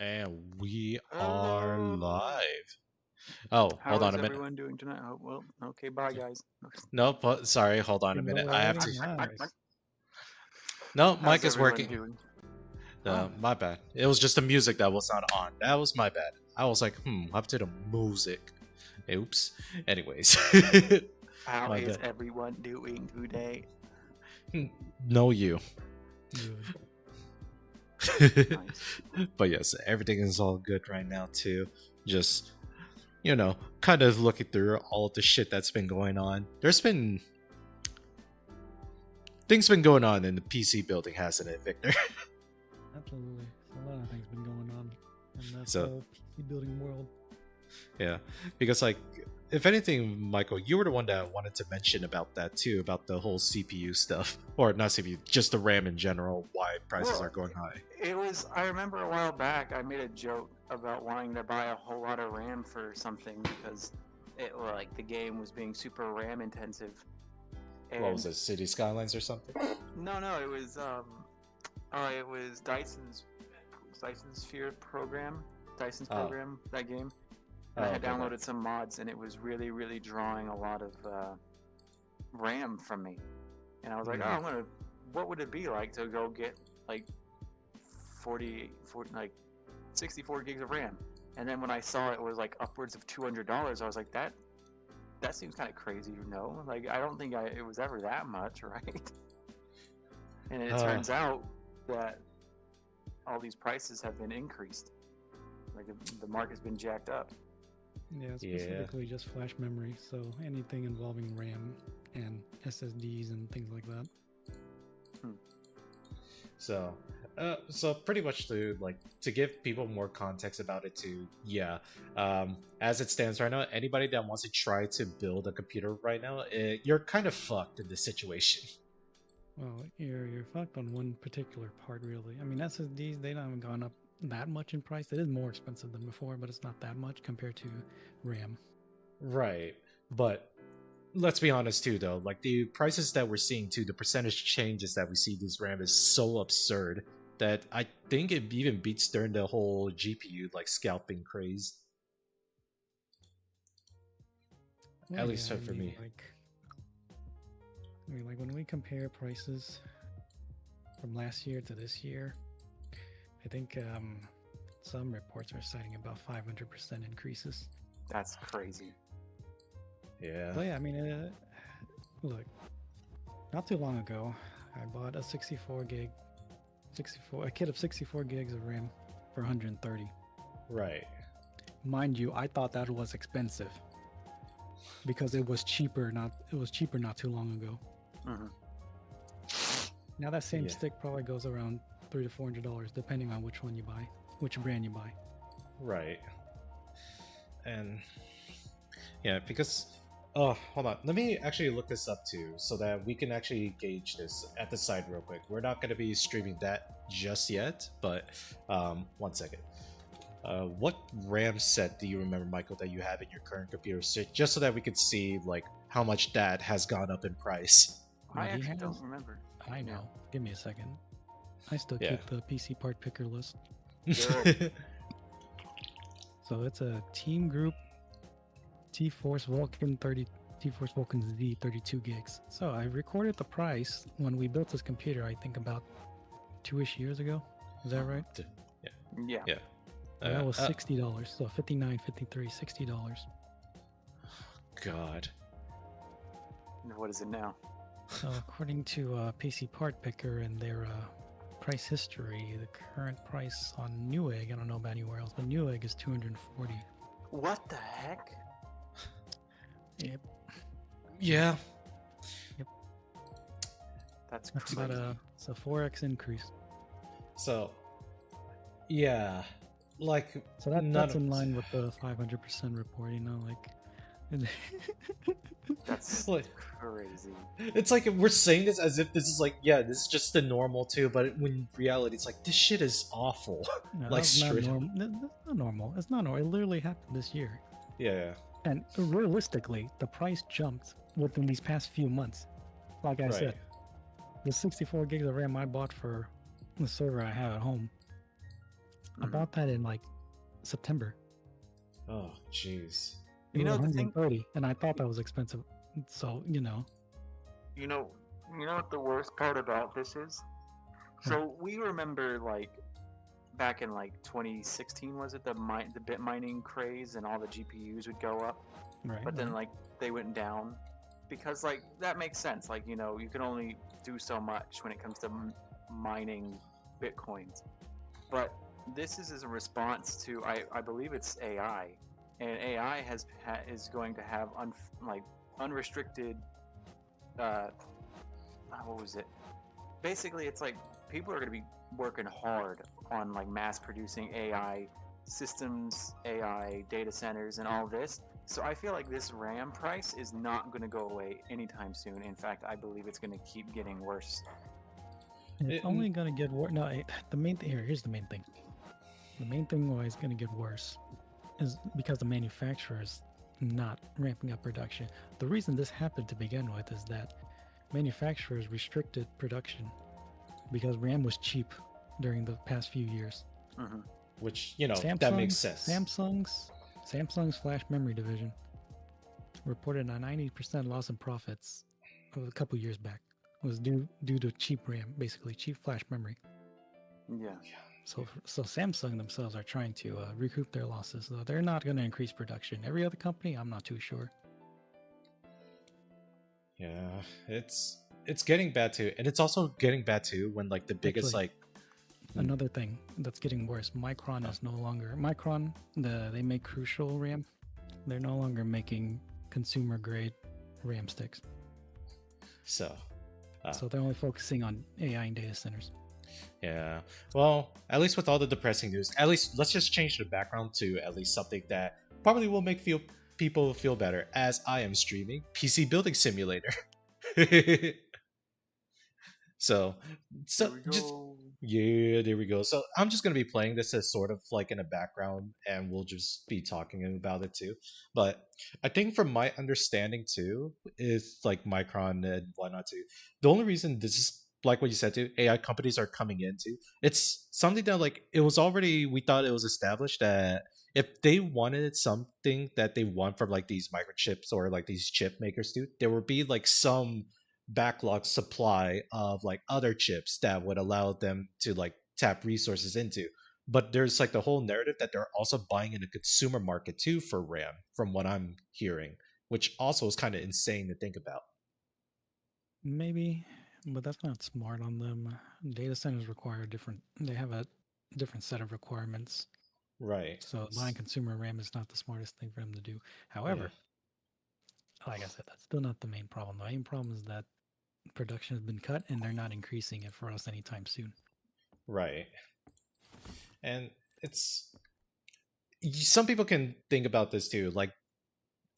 And we are Hello. live. Oh, hold How on is a minute. everyone doing tonight? Oh, well, okay, bye guys. Nope, sorry, hold on a Streaming minute. over I have already? to. Nice. No, mic How's is everyone working. doing? Oh, My bad. It was just the music that was not on. That was my bad. I was like, up to the music. Oops. Anyways, how my is bad. everyone doing today? No, you. Good. Nice. But yes, everything is all good right now too. Just kind of looking through all of the shit that's been going on. There's been things been going on in the PC building, hasn't it, Victor? Absolutely. A lot of things been going on in this So whole PC building world. yeah, because like, if anything, Michael, you were the one that wanted to mention about that too, about the whole CPU stuff, or not CPU, just the RAM in general. Why prices Well, are going high? it was. I remember a while back I made a joke about wanting to buy a whole lot of RAM for something because it like the game was being super RAM intensive. And What was it, City Skylines or something? no, it was Dyson's Sphere program, Dyson's Oh, program, that game. And I had okay, downloaded some mods, and it was really, really drawing a lot of RAM from me. And I was like, oh, what would it be like to go get like 40 like 64 gigs of RAM? And then when I saw it was like upwards of $200, I was like, that seems kind of crazy, Like, I don't think it was ever that much, right? And it turns out that all these prices have been increased. Like the market's been jacked up. Yeah, specifically just flash memory, so anything involving RAM and SSDs and things like that. So pretty much to give people more context about it too. Yeah, as it stands right now, anybody that wants to try to build a computer right now, you're kind of fucked in this situation. Well, you're fucked on one particular part, really. I mean, SSDs, they haven't gone up that much in price. It is more expensive than before, but it's not that much compared to RAM. Right, but let's be honest too, though. Like the prices that we're seeing too, the percentage changes that we see this RAM is so absurd that I think it even beats during the whole GPU like scalping craze. Well, At least yeah, for me. Like when we compare prices from last year to this year, I think some reports are citing about 500% increases. That's crazy. Yeah. But yeah, I mean, look, not too long ago, I bought a 64 gig, a kit of 64 gigs of RAM for 130. Right. Mind you, I thought that was expensive because it was cheaper. It was cheaper not too long ago. Mm-hmm. Now that same stick probably goes around $300 to $400, depending on which one you buy, which brand you buy. Right. And yeah, because hold on. Let me actually look this up too, so that we can actually gauge this at the side real quick. We're not going to be streaming that just yet, but 1 second. What RAM set do you remember, Michael, that you have in your current computer, just so that we could see like how much that has gone up in price? I actually don't remember. I know. Give me a second. I still keep the PC part picker list. So it's a Team Group T-Force Vulcan T-Force Vulcan Z 32 gigs. So I recorded the price when we built this computer, I think about 2-ish years ago. Is that right? Yeah. That was $60. So 59, 53, $60. God. What is it now? So according to PC Part Picker and their price history, the current price on Newegg, I don't know about anywhere else, but Newegg is $240. What the heck? Yep. Yeah. Yep. That's crazy. It's a 4x increase. So, yeah, like so that's in line with the 500% report. That's like crazy. It's like we're saying this as if this is like, yeah, this is just the normal too, but when reality, it's like this shit is awful. No, like straight. That's not normal. It's not normal. It literally happened this year. Yeah. And realistically, the price jumped within these past few months. Like I said, the 64 gigs of RAM I bought for the server I have at home, I Mhm. bought that in like September. Oh, jeez. It You was know the thing. 130, and I thought that was expensive. So You know. You know what the worst part about this is? What? So we remember like back in like 2016, was it the bit mining craze and all the GPUs would go up, Right, but then right. like they went down because like that makes sense. Like you can only do so much when it comes to mining bitcoins. But this is as a response to I believe it's AI, and AI is going to have like unrestricted uh what was it? Basically, it's like people are going to be working hard on like mass producing AI systems, AI data centers, and all this. So I feel like this RAM price is not going to go away anytime soon. In fact, I believe it's going to keep getting worse. And it's only gonna get worse. No, the main thing here's the main thing. The main thing why it's gonna get worse is because the manufacturer is not ramping up production. The reason this happened to begin with is that manufacturers restricted production because RAM was cheap during the past few years. Mm-hmm. Which, that makes sense. Samsung's flash memory division reported a 90% loss in profits a couple years back. It was due to cheap RAM, basically cheap flash memory. Yeah. So Samsung themselves are trying to recoup their losses, though they're not going to increase production. Every other company, I'm not too sure. Yeah, it's getting bad too, and it's also getting bad too when like the biggest Actually, like another thing that's getting worse. Micron is no longer they make Crucial RAM. They're no longer making consumer grade RAM sticks. So they're only focusing on AI and data centers. Yeah. Well, at least with all the depressing news, at least let's just change the background to at least something that probably will make people feel better, as I am streaming PC Building Simulator. so There we just go. yeah, there we go. So I'm just gonna be playing this as sort of like in the background, and we'll just be talking about it too. But I think from my understanding too, is like Micron and whatnot too. The only reason this is like what you said too, AI companies are coming into it's something that like it was already we thought it was established that if they wanted something that they want from like these microchips or like these chip makers too, there would be like some backlog supply of like other chips that would allow them to like tap resources into. But there's like the whole narrative that they're also buying in the consumer market too for RAM, from what I'm hearing, which also is kind of insane to think about. Maybe, but that's not smart on them. Data centers require they have a different set of requirements. Right. So buying consumer RAM is not the smartest thing for them to do. Yeah. However, like I said, that's still not the main problem. The main problem is that production has been cut and they're not increasing it for us anytime soon. Right. And it's some people can think about this too. Like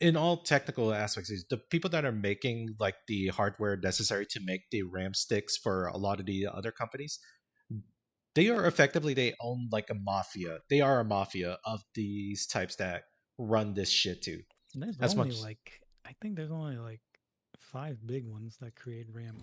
in all technical aspects, is the people that are making like the hardware necessary to make the RAM sticks for a lot of the other companies, they are effectively they own like a mafia. They are a mafia of these types that run this shit too. There's As only much, I think there's only like 5 big ones that create RAM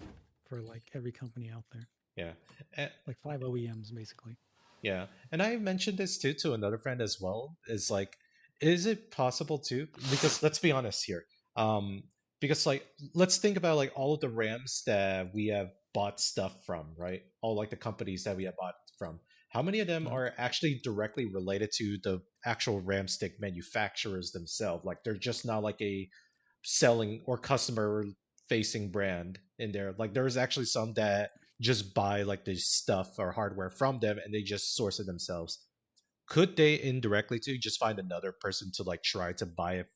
for like every company out there. yeah, Like 5 OEMs basically. yeah. And I mentioned this too to another friend as well. Is like, is it possible too? Because let's be honest here. Um, because like let's think about like all of the RAMs that we have bought stuff from, right? All like the companies that we have bought from. How many of them are actually directly related to the actual RAM stick manufacturers themselves? Like they're just not like a selling or customer facing brand in there. Like there's actually some that just buy like the stuff or hardware from them and they just source it themselves. Could they indirectly to just find another person to like try to buy it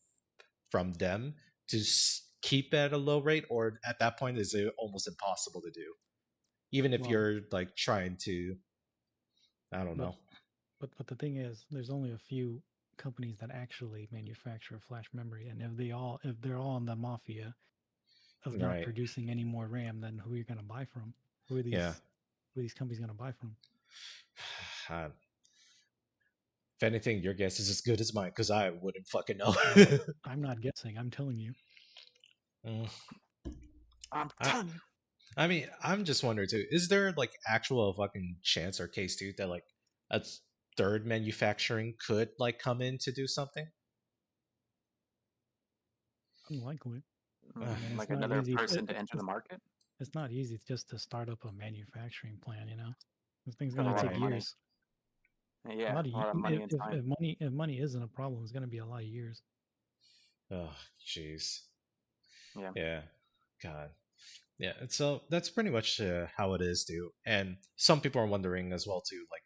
from them to keep it at a low rate, or at that point is it almost impossible to do, even if you're like trying to, I don't know. But the thing is, there's only a few companies that actually manufacture flash memory, and if they're all in the mafia of not Right. producing any more RAM, then who are you going to buy from? Who are Yeah. these companies going to buy from? If anything, your guess is as good as mine because I wouldn't fucking know. I'm not guessing. I'm telling you. I'm telling you. I mean, I'm just wondering too. Is there like actual fucking chance or case too that like third manufacturing could like come in to do something. Unlikely. Ugh. I mean, it's Like not another easy. person to enter the market. It's not easy just to start up a manufacturing plant. This thing's Got a gonna lot take of money. years. Yeah, a lot of money and time. If money isn't a problem, it's gonna be a lot of years. Oh, jeez. Yeah. Yeah. God. Yeah. And so that's pretty much how it is, dude. And some people are wondering as well too, like,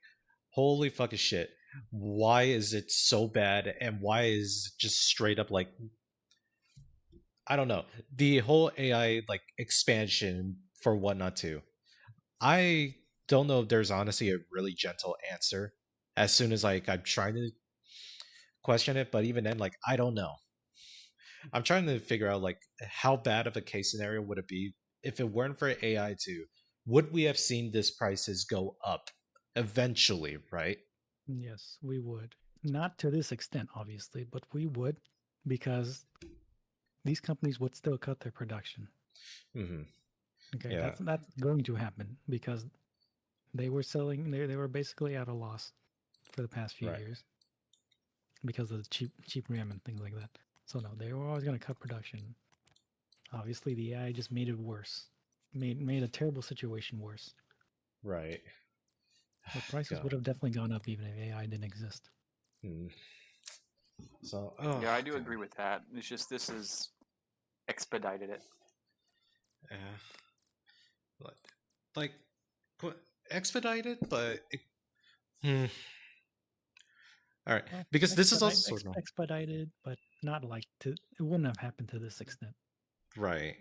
holy fucking shit, why is it so bad, and why is it just straight up like, I don't know, the whole AI like expansion for whatnot too. I don't know if there's honestly a really gentle answer. As soon as like I'm trying to question it, but even then, like I don't know. I'm trying to figure out like how bad of a case scenario would it be if it weren't for AI too? Would we have seen these prices go up eventually, right? Yes, we would. Not to this extent, obviously, but we would, because these companies would still cut their production. Mm-hmm. Okay, Yeah. that's going to happen because they were selling. They were basically at a loss for the past few Right. years because of the cheap RAM and things like that. So no, they were always going to cut production. Obviously, the AI just made it worse. Made a terrible situation worse. Right. The prices God. would have definitely gone up even if AI didn't exist. Mm. So, oh, Yeah, I do God. agree with that. It's just this has expedited it. Yeah. Like expedited, but hmm. All right, Well, because this is also sort of expedited, but not like to. It wouldn't have happened to this extent. right.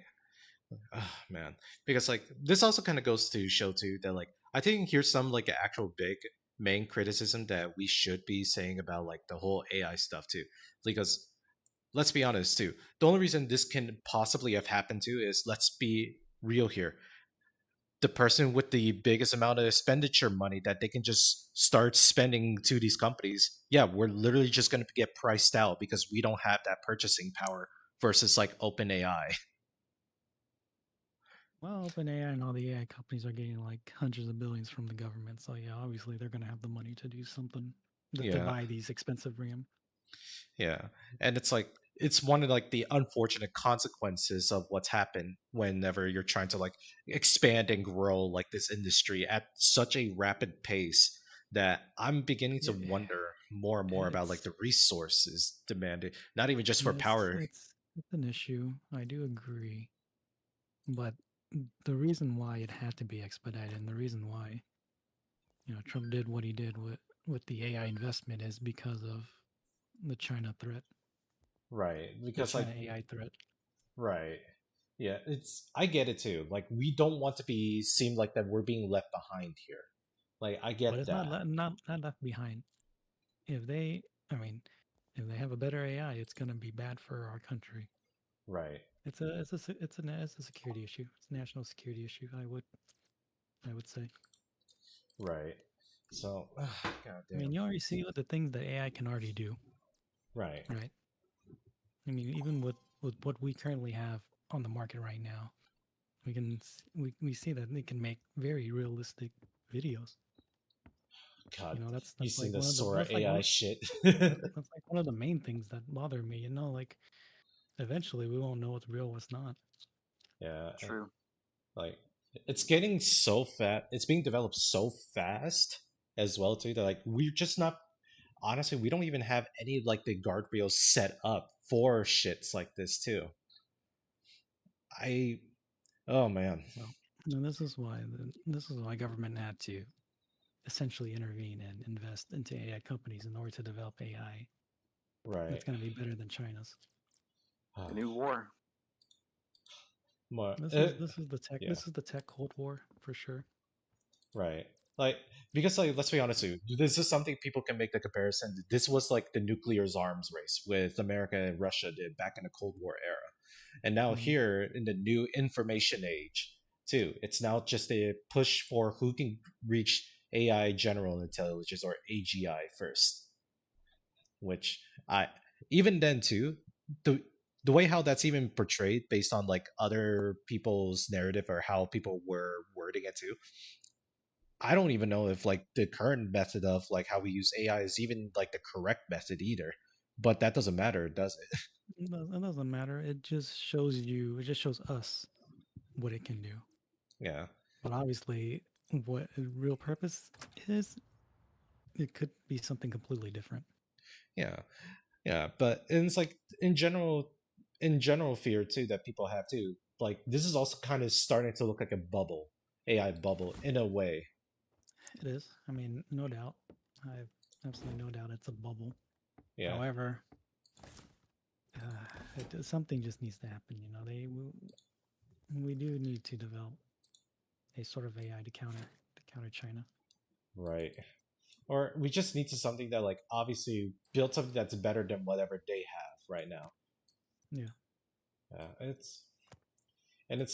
Oh, man, because like this also kind of goes to show too that like I think here's some like actual big main criticism that we should be saying about like the whole AI stuff too, because let's be honest too. The only reason this can possibly have happened too is, let's be real here, the person with the biggest amount of expenditure money that they can just start spending to these companies, yeah, we're literally just going to get priced out because we don't have that purchasing power versus like OpenAI. Well, OpenAI and all the AI companies are getting like hundreds of billions from the government. So yeah, obviously they're going to have the money to do something to Yeah, buy these expensive RAM. yeah, and it's like it's one of like the unfortunate consequences of what's happened whenever you're trying to like expand and grow like this industry at such a rapid pace that I'm beginning to Yeah, wonder more and more about like it's the resources demanded, not even just for yes, power. it's an issue. I do agree, but the reason why it had to be expedited and the reason why Trump did what he did with the AI investment is because of the China threat, Right, the because like China AI threat. right. Yeah, it's I get it too. Like we don't want to be seem like that we're being left behind here. Like I But get it's that. not left behind. If they, I mean, if they have a better AI, it's gonna be bad for our country. Right. It's a security issue. It's a national security issue. I would say. Right. So, god I mean, damn. you already see what the things that AI can already do, Right. right? I mean, even with what we currently have on the market right now, we see that they can make very realistic videos. God, you That's seen like the one of the Sora that's like AI one shit. that's like one of the main things that bother me. Like eventually we won't know what's real, what's not. Yeah, and True. like it's getting so fat. It's being developed so fast as well too that like we're just not honestly, we don't even have any like the guardrails set up for shits like this too. I oh man. Well, and this is why government had to essentially intervene and invest into AI companies in order to develop AI Right. that's going to be better than China's. The new war. More yeah. This is the tech Cold War for sure. Right. Like because like let's be honest with you, this is something people can make the comparison. This was like the nuclear arms race with America and Russia did back in the Cold War era. And now Mm. here in the new information age too, it's now just a push for who can reach AI general intelligence or AGI first. Which I even then too, the way how that's even portrayed based on like other people's narrative or how people were wording it too, I don't even know if like the current method of like how we use AI is even like the correct method either. But that doesn't matter, does it? It doesn't matter. It just shows you. It just shows us what it can do. Yeah. But obviously, what the real purpose is, it could be something completely different. Yeah. Yeah. But it's like in general fear too that people have too. Like this is also kind of starting to look like a bubble, AI bubble in a way. It is. I mean, no doubt. I have absolutely no doubt it's a bubble. Yeah. However, something just needs to happen. We do need to develop a sort of AI to counter China. Right. Or we just need to something that like obviously build something that's better than whatever they have right now. Yeah. It's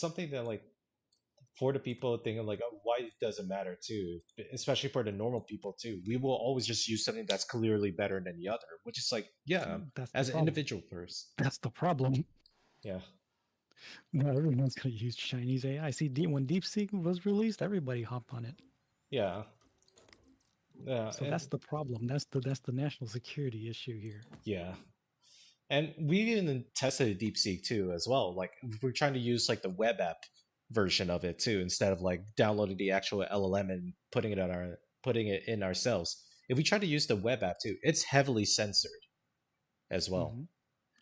something that like for the people thinking like, oh, why does it matter too? Especially for the normal people too. We will always just use something that's clearly better than the other, which is like, yeah, That's the as an problem. individual person. That's the problem. Yeah. No, everyone's going to use Chinese AI. See, when DeepSeek was released, everybody hopped on it. Yeah. Yeah. So that's the problem. That's the national security issue here. Yeah. And we even tested DeepSeek too as well. Like we're trying to use like the web app version of it too, instead of like downloading the actual LLM and putting it in ourselves. If we try to use the web app too, it's heavily censored as well.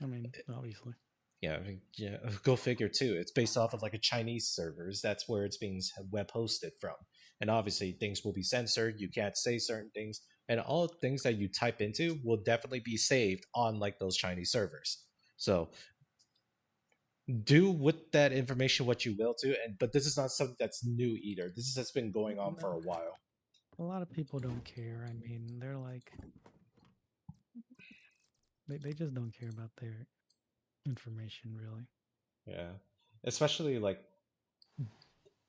I mean, obviously. Yeah, yeah. Go figure too. It's based off of like a Chinese servers. That's where it's being web hosted from, and obviously things will be censored. You can't say certain things, and all things that you type into will definitely be saved on like those Chinese servers. So do with that information what you will to, and but this is not something that's new either. This has been going on for a while. A lot of people don't care. I mean, they're like, they just don't care about their information, really. Yeah, especially like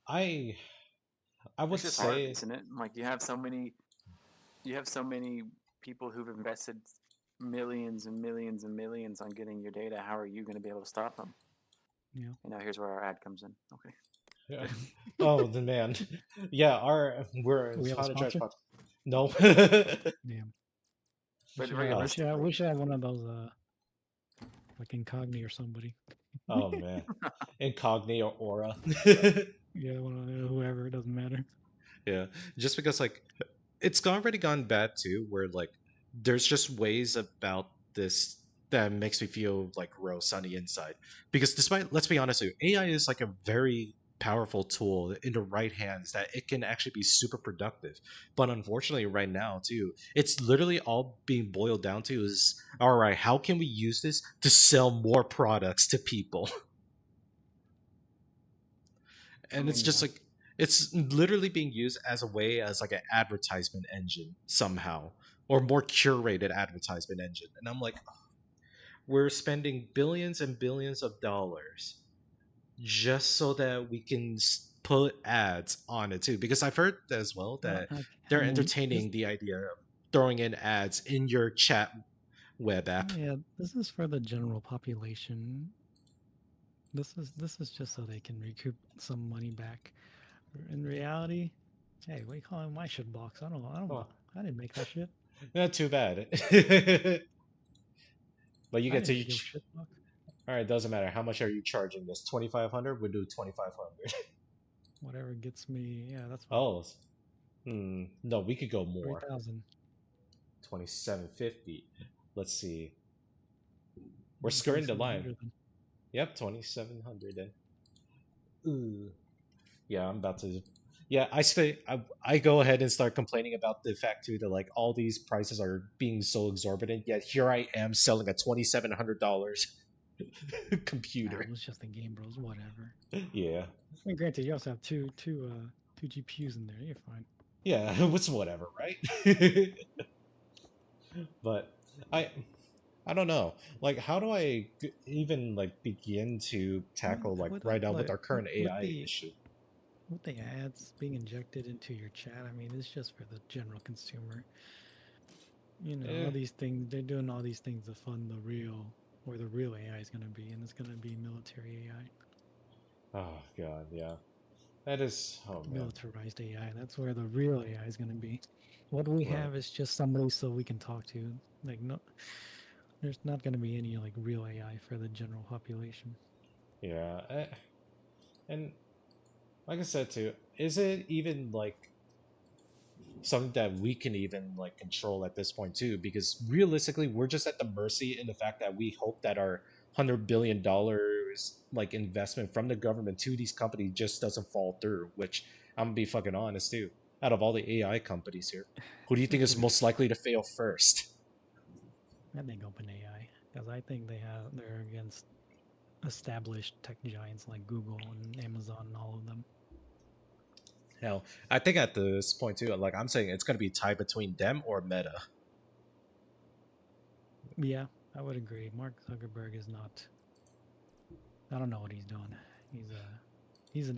I would It's just hard, say, isn't it? Like you have so many people who've invested millions and millions and millions on getting your data. How are you going to be able to stop them? Yeah. You know, here's where our ad comes in. Okay. yeah. Oh, the man. Yeah, we're We have a sponsor? No. Damn. But We should have one of those, like Incogni or somebody. Oh man, Incogni or Aura. Yeah, whoever, it doesn't matter. Yeah, just because like it's already gone bad too, where like there's just ways about this that makes me feel like gross on the inside. Because despite, let's be honest with you, AI is like a very powerful tool in the right hands that it can actually be super productive. But unfortunately, right now too, it's literally all being boiled down to is, all right, how can we use this to sell more products to people? And it's just like it's literally being used as a way as like an advertisement engine somehow, or more curated advertisement engine. And I'm like, we're spending billions and billions of dollars just so that we can put ads on it too, because I've heard as well that they're entertaining the idea of throwing in ads in your chat web app. Yeah, this is for the general population. This is just so they can recoup some money back. In reality, hey, what are you calling my shit box? I didn't make that shit. Not too bad. But you get to shit box. All right, doesn't matter. How much are you charging this? 2,500. We'll do 2,500. Whatever gets me. Yeah, that's fine. Oh, no, we could go more. 3,000. 2,750. Let's see. We're skirting the line. Yep, 2,700 then. Ooh. Yeah, I'm about to. Yeah, I go ahead and start complaining about the fact too that like all these prices are being so exorbitant. Yet here I am selling a $2,700 computer. It was just a game, bros. Whatever. Yeah. I mean, granted, you also have two GPUs in there. You're fine. Yeah, it's whatever, right? But I don't know. Like, how do I even like begin to tackle like right now with our current AI issue? With the ads being injected into your chat, I mean, it's just for the general consumer. You know, all these things, they're doing all these things to fund the real AI is going to be, and it's going to be military AI. Oh god, yeah. That is, oh man, Militarized AI. That's where the real AI is going to be. What we right. have is just somebody so we can talk to. Like, no, there's not going to be any like real AI for the general population. Yeah, and like I said too, is it even like something that we can even like control at this point too? Because realistically, we're just at the mercy in the fact that we hope that our $100 billion like investment from the government to these companies just doesn't fall through. Which I'm gonna be fucking honest too. Out of all the AI companies here, who do you think is most likely to fail first? I think OpenAI, because I think they're against established tech giants like Google and Amazon and all of them. Hell, I think at this point too, like I'm saying, it's gonna be tied between them or Meta. Yeah, I would agree. Mark Zuckerberg is not. I don't know what he's doing. He's he's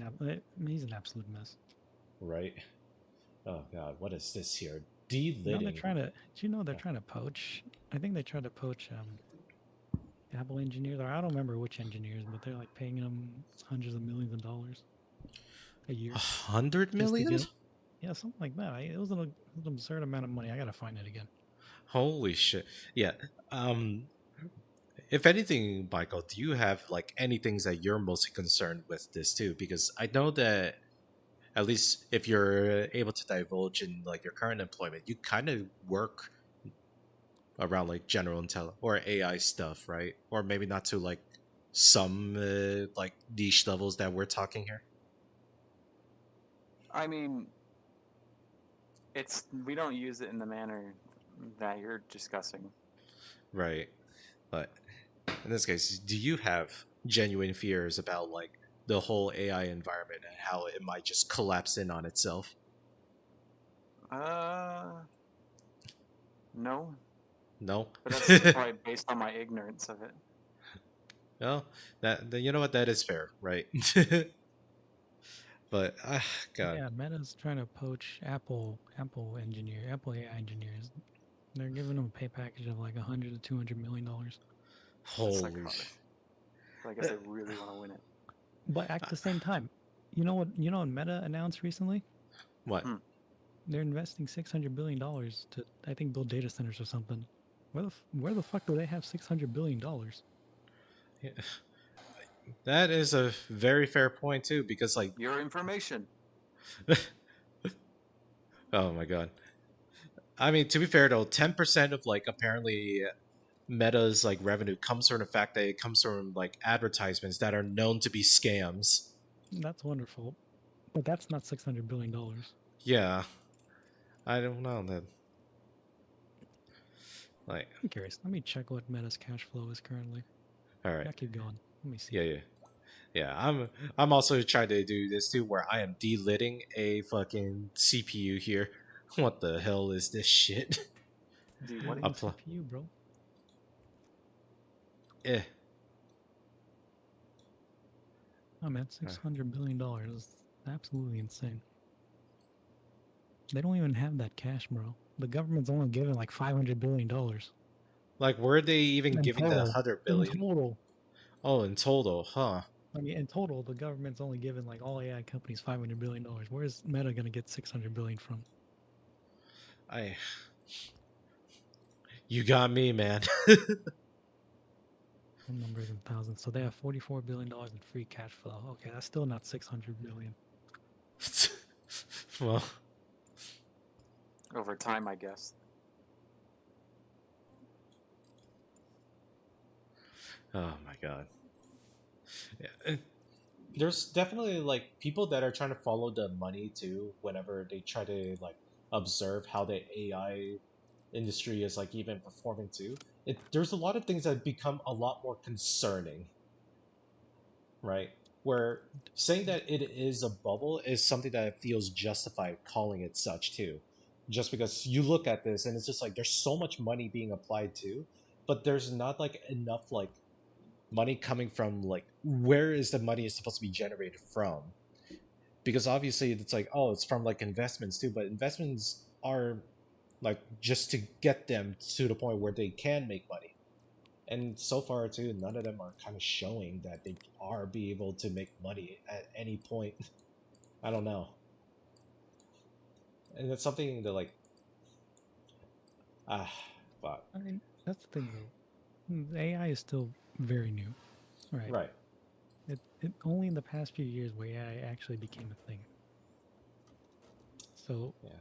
an absolute mess. Right? Oh god, what is this here? Now they're Delitting. trying to. Do you know they're Oh. trying to poach? I think they tried to poach Apple engineers, or I don't remember which engineers, but they're like paying them hundreds of millions of dollars a year 100 just to million? get. Yeah, something like that. It was an absurd amount of money. I gotta find it again. Holy shit. Yeah. Um if anything, Michael, do you have like any things that you're mostly concerned with this too? Because I know that at least if you're able to divulge in like your current employment, you kind of work around like general intel or AI stuff, right? Or maybe not to like some like niche levels that we're talking here. I mean, we don't use it in the manner that you're discussing. Right. But in this case, do you have genuine fears about like the whole AI environment and how it might just collapse in on itself? No, No. but that's probably based on my ignorance of it. Well, you know what, that is fair, right? But God, Yeah, Meta's trying to poach Apple AI engineers. They're giving them a pay package of like 100 to 200 million dollars. That's holy. psychotic. I guess they really want to win it. But at the same time, you know what Meta announced recently? What? They're investing $600 billion to, I think, build data centers or something. Where the fuck do they have $600 billion? Yeah. That is a very fair point too, because like, Your information. oh my God. I mean, to be fair though, 10% of like apparently Meta's like revenue comes from the fact that it comes from like advertisements that are known to be scams. That's wonderful, but that's not $600 billion. Yeah, I don't know that. Like, I'm curious. Let me check what Meta's cash flow is currently. all right, Yeah, keep going. Let me see. yeah, yeah, yeah. I'm also trying to do this too, where I am delitting a fucking CPU here. What the hell is this shit? What? What CPU, bro? Eh. Oh man, $600 billion is absolutely insane. They don't even have that cash, bro. The government's only giving like $500 billion. Like, were they even In giving the total. 100 In billion? total. Oh, in total, huh? I mean, in total, the government's only given like all AI companies $500 billion. Where's Meta gonna get $600 billion from? I. You got me, man. Some numbers in thousands. So they have $44 billion in free cash flow. Okay, that's still not $600 billion. Well, Over time, I guess. oh my God. Yeah. There's definitely like people that are trying to follow the money too whenever they try to like observe how the AI industry is like even performing too. There's a lot of things that become a lot more concerning, right? Where saying that it is a bubble is something that feels justified calling it such too. Just because you look at this and it's just like there's so much money being applied to, but there's not like enough like money coming from like where is the money is supposed to be generated from, because obviously it's like, oh, it's from like investments too, but investments are like just to get them to the point where they can make money, and so far too none of them are kind of showing that they are be able to make money at any point. I don't know. And it's something that like ah fuck. I mean, that's the thing though. AI is still very new, right? Right. It only in the past few years where AI actually became a thing. So Yeah.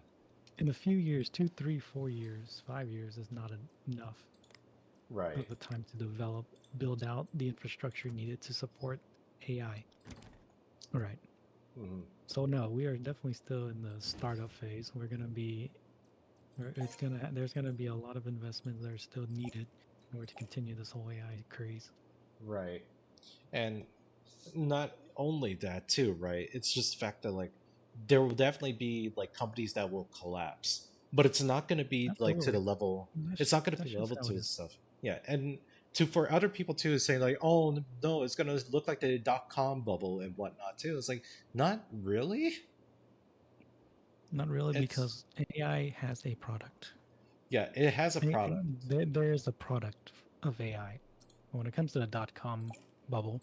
in a few years, 2, 3, 4 years, 5 years is not enough Right. of the time to develop, build out the infrastructure needed to support AI. Right. Mm-hmm. So no, we are definitely still in the startup phase. We're gonna be, there's gonna be a lot of investments that are still needed in order to continue this whole AI craze. Right. And not only that too, right? It's just the fact that like there will definitely be like companies that will collapse, but it's not going to be like to the Absolutely. level. It's That's not going to be that's the just level how it to is. stuff. Yeah, and to for other people too saying like, oh no, it's going to look like the .com bubble and whatnot too. It's like not really. Not really, It's because AI has a product. yeah, it has a product. There's a product of AI. When it comes to the .com bubble,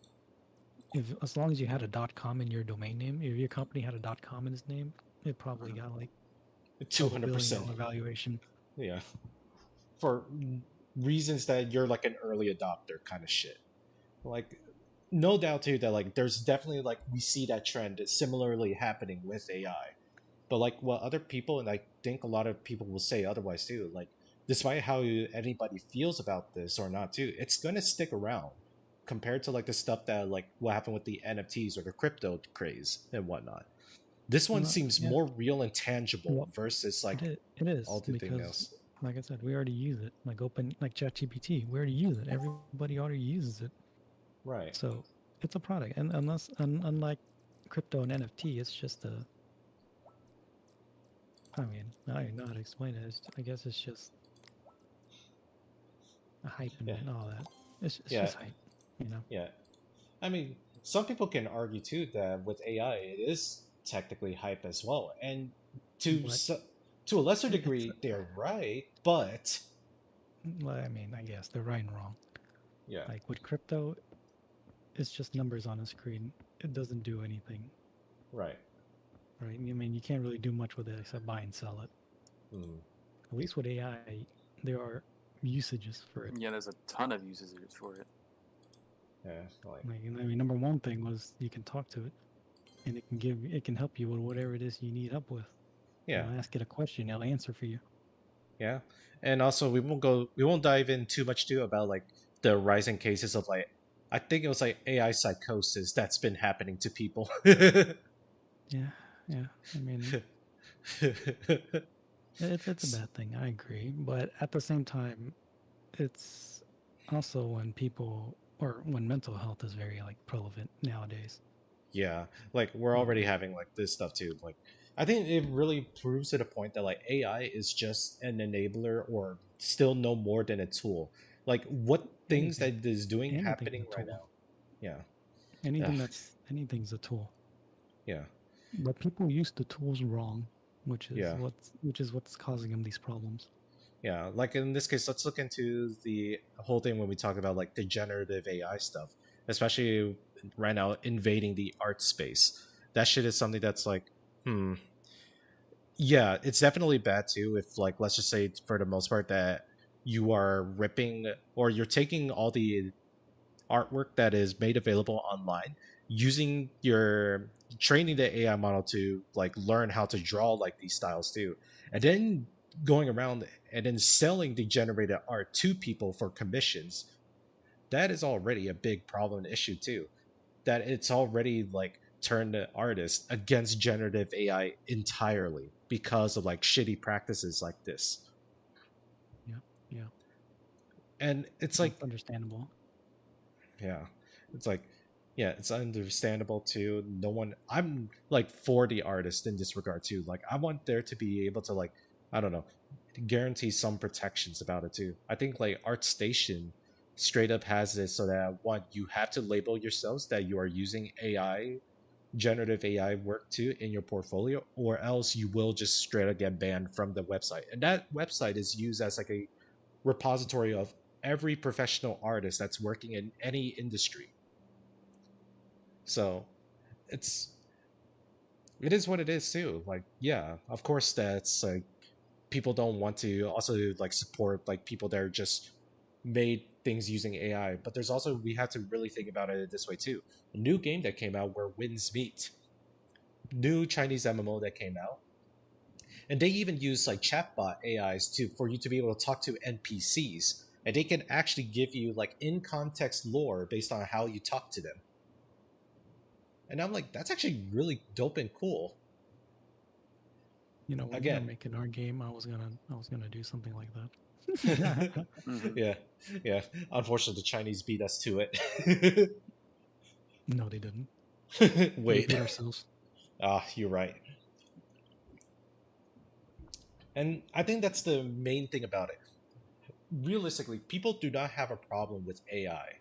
if as long as you had a .com in your domain name, if your company had a .com in its name, it probably got like Two couple hundred billion percent. dollar valuation. Yeah, for reasons that you're like an early adopter kind of shit. Like no doubt too that like there's definitely like we see that trend similarly happening with AI. But like what other people and I think a lot of people will say otherwise too, like despite how anybody feels about this or not too, it's gonna stick around compared to like the stuff that like what happened with the NFTs or the crypto craze and whatnot. This one No, seems yeah, more real and tangible well, versus like it all is the thing because, else. like I said, we already use it. Like ChatGPT, we already use it. Everybody already uses it. Right. So it's a product, and unlike crypto and NFT, it's just a. I mean, I don't even know how to explain it. I guess it's just a hype Yeah. and all that. It's Yeah. just hype, you know. Yeah. I mean, some people can argue too that with AI, it is technically hype as well, and to But to a lesser it's. degree, they're right. But Well, I mean, I guess they're right and wrong. yeah, Like with crypto, it's just numbers on a screen. It doesn't do anything, right. right? I mean, you can't really do much with it except buy and sell it. Mm, At least with AI, there are usages for it. Yeah, there's a ton of uses for it. yeah, like Like, I mean, number one thing was you can talk to it, and it can help you with whatever it is you need help with. yeah, Ask it a question, it'll answer for you. yeah. And also, we won't dive in too much too about like the rising cases of like, I think it was like AI psychosis that's been happening to people. Yeah, yeah. I mean, it's a bad thing. I agree, but at the same time, it's also when mental health is very like prevalent nowadays. Yeah, like we're You already know, having like this stuff too. Like I think it really proves to the point that like AI is just an enabler or still no more than a tool. Like what things anything, that it is doing anything's happening a right tool. now. Yeah. Ugh, Anything's a tool. yeah. But people use the tools wrong, Yeah. which is what's causing them these problems. Yeah. Like in this case, let's look into the whole thing when we talk about like the generative AI stuff, especially right now invading the art space. That shit is something that's like, hmm, yeah, it's definitely bad too if like let's just say for the most part that you are ripping or you're taking all the artwork that is made available online using your training the AI model to like learn how to draw like these styles too and then going around and then selling the generated art to people for commissions. That is already a big problem and issue too, that it's already like turned the artist against generative AI entirely because of like shitty practices like this. Yeah, yeah, And it's like, that's understandable. yeah, it's like, yeah, it's understandable too. No one, I'm like for the artist in this regard too. Like, I want there to be able to, like, I don't know, guarantee some protections about it too. I think like ArtStation straight up has this so that one, you have to label yourselves that you are using AI generative AI work too in your portfolio, or else you will just straight up get banned from the website. And that website is used as like a repository of every professional artist that's working in any industry. So it's It is what it is too. Like, yeah, of course that's like people don't want to also like support like people that are just made things using AI. But there's also we have to really think about it this way too. A new game that came out where winds meet. New Chinese MMO that came out. And they even use like chatbot AIs to for you to be able to talk to NPCs. And they can actually give you like in context lore based on how you talk to them. And I'm like, that's actually really dope and cool. You know, when we were Again, making our game, I was gonna do something like that. Mhm. yeah, yeah. Unfortunately, the Chinese beat us to it. No, they didn't. We Wait, beat ourselves. you're right. And I think that's the main thing about it. Realistically, people do not have a problem with AI.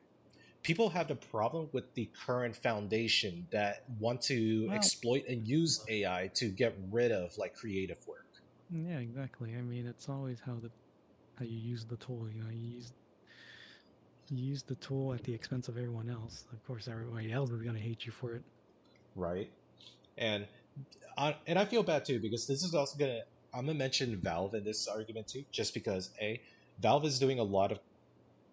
People have the problem with the current foundation that want to Well, exploit and use AI to get rid of like creative work. yeah, exactly. I mean, it's always how you use the tool. You know, you use the tool at the expense of everyone else. Of course, everybody else is gonna hate you for it. Right? And I feel bad too because this is also gonna I'm gonna mention Valve in this argument too, just because Valve is doing a lot of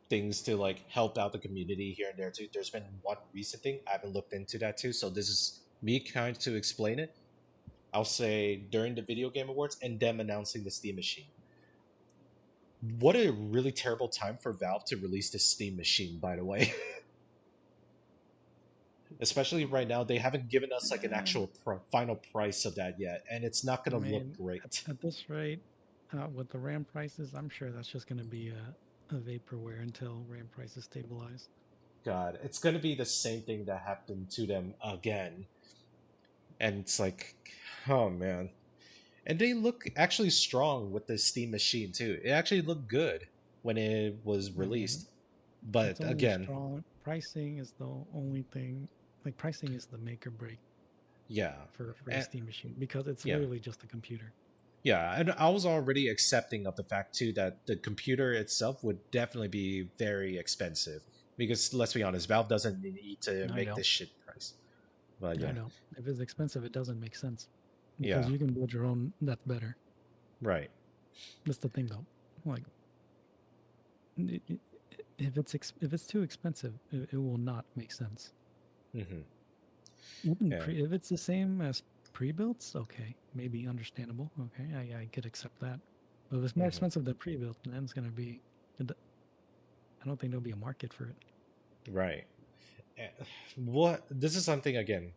things to like help out the community here and there too. There's been one recent thing I haven't looked into that too, so this is me kind to explain it. I'll say during the video game awards and them announcing the Steam machine. What a really terrible time for Valve to release the Steam machine, by the way. Especially right now, they haven't given us like an actual final price of that yet, and it's not I going to mean, look great. at this rate, with the RAM prices, I'm sure that's just gonna be a vaporware until RAM prices stabilize. God, it's going to be the same thing that happened to them again. And it's like, oh man. And they look actually strong with the Steam machine too. It actually looked good when it was I mean, released. it's But only again, strong. Pricing is the only thing. Like pricing is the make or break yeah. for a And, Steam machine because it's yeah. literally just a computer. Yeah, and I was already accepting of the fact too that the computer itself would definitely be very expensive because let's be honest, Valve doesn't need to I make know. this shit price. But I yeah, know. If it's expensive, it doesn't make sense because yeah, you can build your own. That's better. right. That's the thing, though. Like, i- i- if it's too expensive, it will not make sense. Hmm. Even Yeah, if it's the same as pre-builts, okay, maybe understandable. Okay, I could accept that. But if it's more hmm, expensive than pre-built, then it's gonna be. I don't think there'll be a market for it. right. Eh, What this is something again.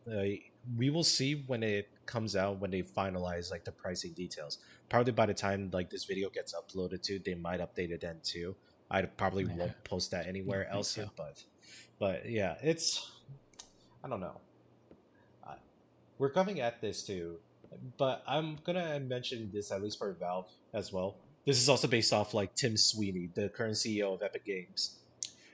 We will see when it comes out when they finalize like the pricing details. Probably by the time like this video gets uploaded to, they might update it then too. I probably Yeah, won't post that anywhere think else so. yet, but yeah, it's I don't know. I, we're coming at this too, but I'm gonna mention this at least for Valve as well. This is also based off like Tim Sweeney, the current CEO of Epic Games,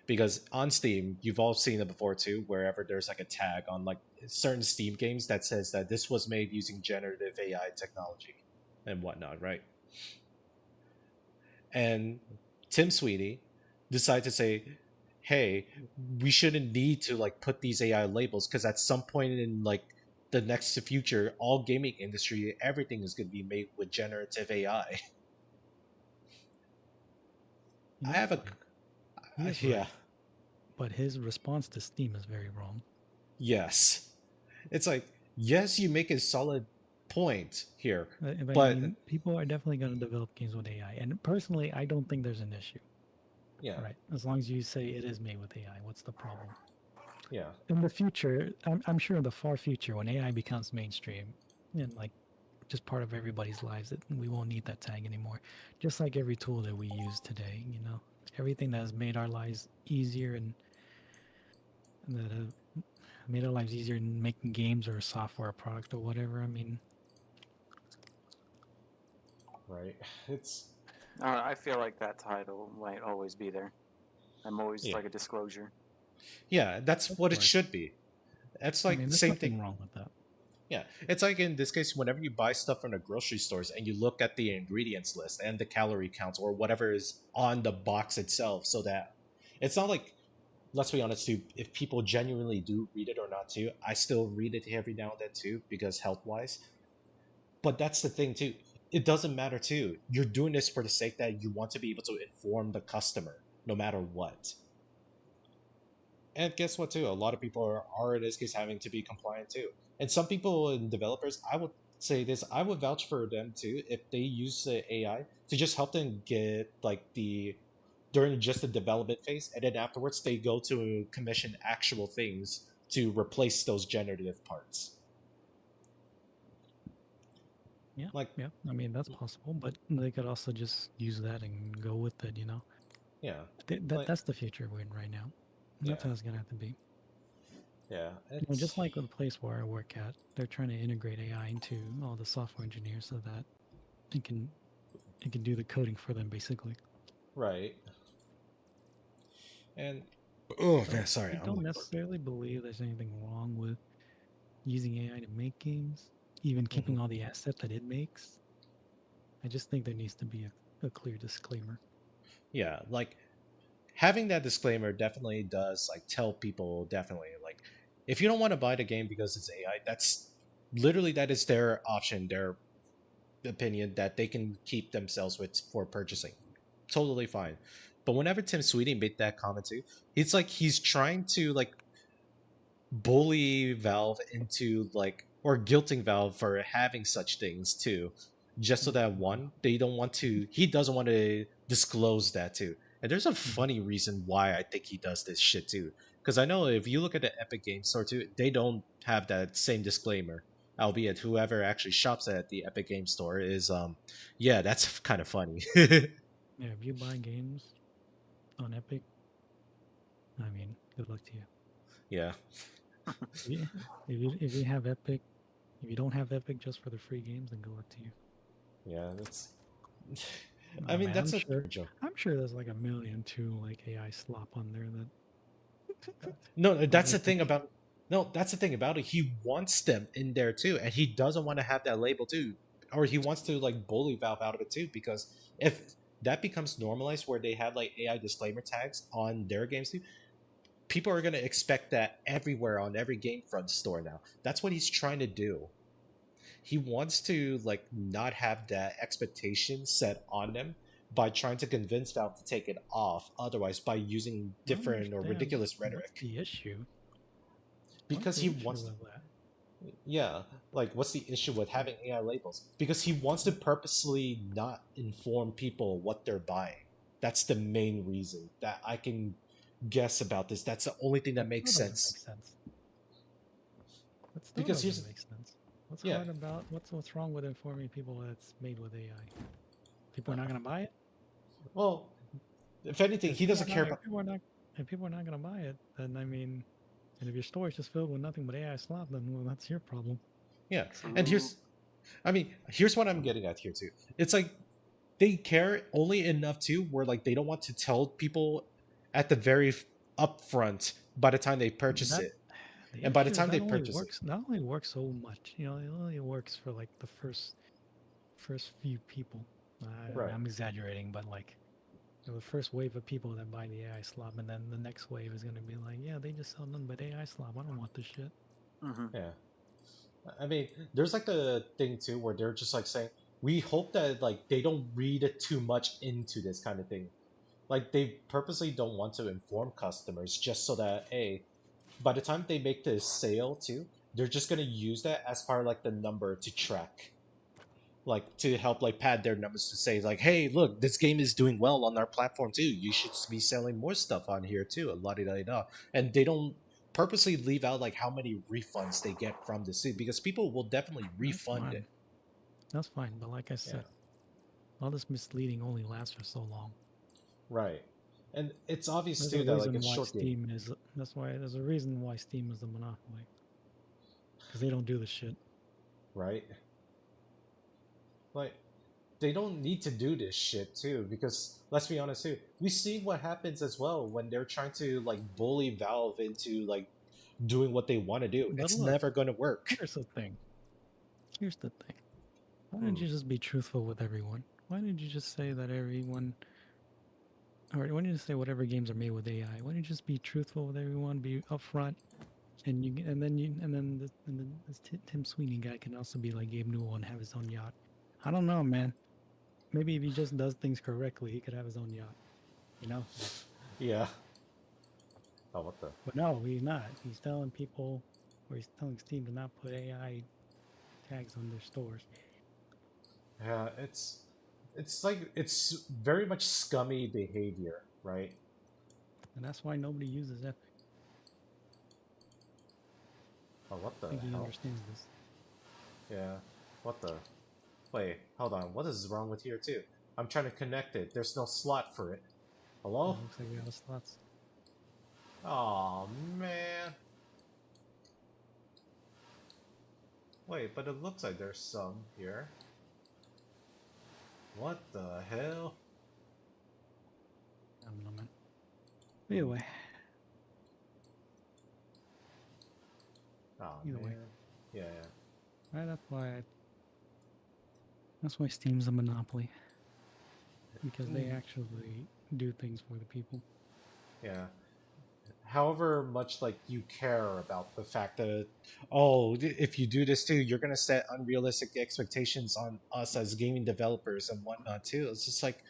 because on Steam, you've all seen it before too. Wherever there's like a tag on like certain Steam games that says that this was made using generative AI technology and whatnot, right? And Tim Sweeney decided to say, "Hey, we shouldn't need to like put these AI labels because at some point in like the next future, all gaming industry, everything is going to be made with generative AI." I have a He is yeah, right, but his response to Steam is very wrong. yes. It's like yes, you make a solid point here, But I but mean, people are definitely going to develop games with AI, and personally, I don't think there's an issue. yeah, Right, as long as you say it is made with AI, what's the problem? yeah, In the future, I'm sure in the far future, when AI becomes mainstream and like just part of everybody's lives, that we won't need that tag anymore. Just like every tool that we use today, you know, everything that has made our lives easier and that have made our lives easier in making games or software product or whatever. I mean, right. It's I feel like that title might always be there. I'm always yeah, like a disclosure. yeah. That's of what it course. should be. It's I like mean, the there's same thing. nothing wrong with that. Yeah, it's like in this case, whenever you buy stuff from the grocery stores and you look at the ingredients list and the calorie counts or whatever is on the box itself, so that it's not like let's be honest too, if people genuinely do read it or not too, I still read it every now and then too, because health wise. But that's the thing too. It doesn't matter too. You're doing this for the sake that you want to be able to inform the customer no matter what. And guess what too? A lot of people are in this case having to be compliant too. And some people and developers, I would say this, I would vouch for them too if they use the AI to just help them get like the during just the development phase, and then afterwards they go to commission actual things to replace those generative parts. Yeah, Like, yeah. I mean, that's possible, but they could also just use that and go with it. yeah, like, That's the future we're in right now. yeah, That's how it's gonna have to be. yeah. Just like the place where I work at, they're trying to integrate AI into all the software engineers so that it can do the coding for them, basically. Right. And oh So man, sorry. I don't necessarily believe there's anything wrong with using AI to make games, even keeping all the assets that it makes. I just think there needs to be a clear disclaimer. Yeah, like having that disclaimer definitely does like tell people definitely like if you don't want to buy the game because it's AI, that's literally that is their option, their opinion that they can keep themselves with for purchasing. Totally fine. But whenever Tim Sweeney made that comment too, it's like he's trying to like bully Valve into like or guilting Valve for having such things too. Just so that one, they don't want to he doesn't want to disclose that too. And there's a funny reason why I think he does this shit too. Because I know if you look at the Epic Games Store too, they don't have that same disclaimer. Albeit whoever actually shops at the Epic Games Store is yeah, that's kind of funny. Yeah, if you buy games on Epic, I mean, good luck to you. Yeah. If you have Epic, if you don't have Epic just for the free games, then good luck to you. Yeah, that's I mean man, that's I'm a sure, joke. I'm sure there's like 1 million too like AI slop on there that No, that's the thing about no, that's the thing about it. He wants them in there too, and he doesn't want to have that label too, or he wants to like bully Valve out of it too. Because if that becomes normalized, where they have like AI disclaimer tags on their games too, people are gonna expect that everywhere on every Gamefront store now. That's what he's trying to do. He wants to like not have that expectation set on them by trying to convince Valve to take it off. Otherwise, by using I don't different or understand ridiculous what's rhetoric. the issue. Because What's he the issue wants with that? yeah, like what's the issue with having AI labels? Because he wants to purposely not inform people what they're buying. That's the main reason that I can guess about this. That's the only thing that makes That doesn't sense. make sense. That still Because here's doesn't make sense. What's yeah. hard about what's wrong with informing people that it's made with AI? People are not gonna buy it. Well, if anything, he doesn't care about. If people are not gonna buy it, then I mean, and if your store is just filled with nothing but AI slop, then well, that's your problem. Yeah, and here's what I'm getting at here too. It's like they care only enough too, where like they don't want to tell people at the very upfront by the time they purchase it, and by the time they purchase it, that only works so much. It only works for like the first few people. Right. I'm exaggerating, but like the first wave of people that buy the AI slop, and then the next wave is gonna be like, yeah, they just sell nothing but AI slop. I don't want this shit. Yeah. I mean, there's like the thing too where they're just like saying, we hope that like they don't read too much into this kind of thing. Like they purposely don't want to inform customers just so that by the time they make the sale too, they're just gonna use that as part of like the number to track. Like to help like pad their numbers to say like, hey, look, this game is doing well on our platform too. You should be selling more stuff on here too. La di da da. And they don't purposely leave out like how many refunds they get from the suit because people will definitely refund it. That's fine, but like I said, all this misleading only lasts for so long. Right, and it's obvious too that like it's short Steam is. That's why there's a reason why Steam is the monopoly, because they don't do this shit. Right. Like they don't need to do this shit too because let's be honest too, we see what happens as well when they're trying to like bully Valve into like doing what they want to do. But it's never going to work. Here's the thing. Why didn't you just be truthful with everyone? Why didn't you just say that everyone Or why don't you say whatever games are made with AI? Why don't you just be truthful with everyone, be upfront, and then this Tim Sweeney guy can also be like Gabe Newell and have his own yacht. I don't know, man. Maybe if he just does things correctly, he could have his own yacht. You know? Yeah. Oh, what the? But no, he's not. He's telling people, or he's telling Steam to not put AI tags on their stores. Yeah, it's like it's very much scummy behavior, right? And that's why nobody uses Epic. Oh, what the I think he hell? understands this. Yeah. What the? Wait, hold on. What is wrong with here too? I'm trying to connect it. There's no slot for it. Hello? Looks like we have slots. Oh man. Wait, but it looks like there's some here. What the hell? I don't know, man. Anyway, Oh Either man. way. Yeah, yeah. That's why Steam's a monopoly. Because they Mm. actually do things for the people. Yeah. However much like you care about the fact that, oh, if you do this too, you're gonna set unrealistic expectations on us as gaming developers and whatnot too. It's just like,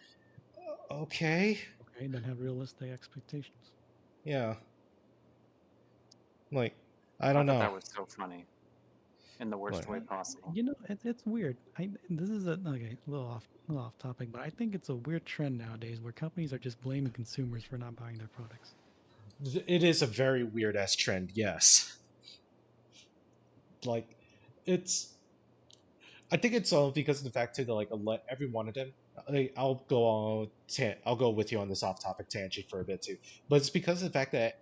okay, Okay, then have realistic expectations. yeah, like I I don't thought know, that was so funny, in the worst like way possible. You know, it's weird. This is a little off topic, but I think it's a weird trend nowadays where companies are just blaming consumers for not buying their products. it is a very weird ass trend. Yes, like it's. I think it's all because of the fact too that like every one of them. I'll go on. I'll go with you on this off-topic tangent for a bit too, but it's because of the fact that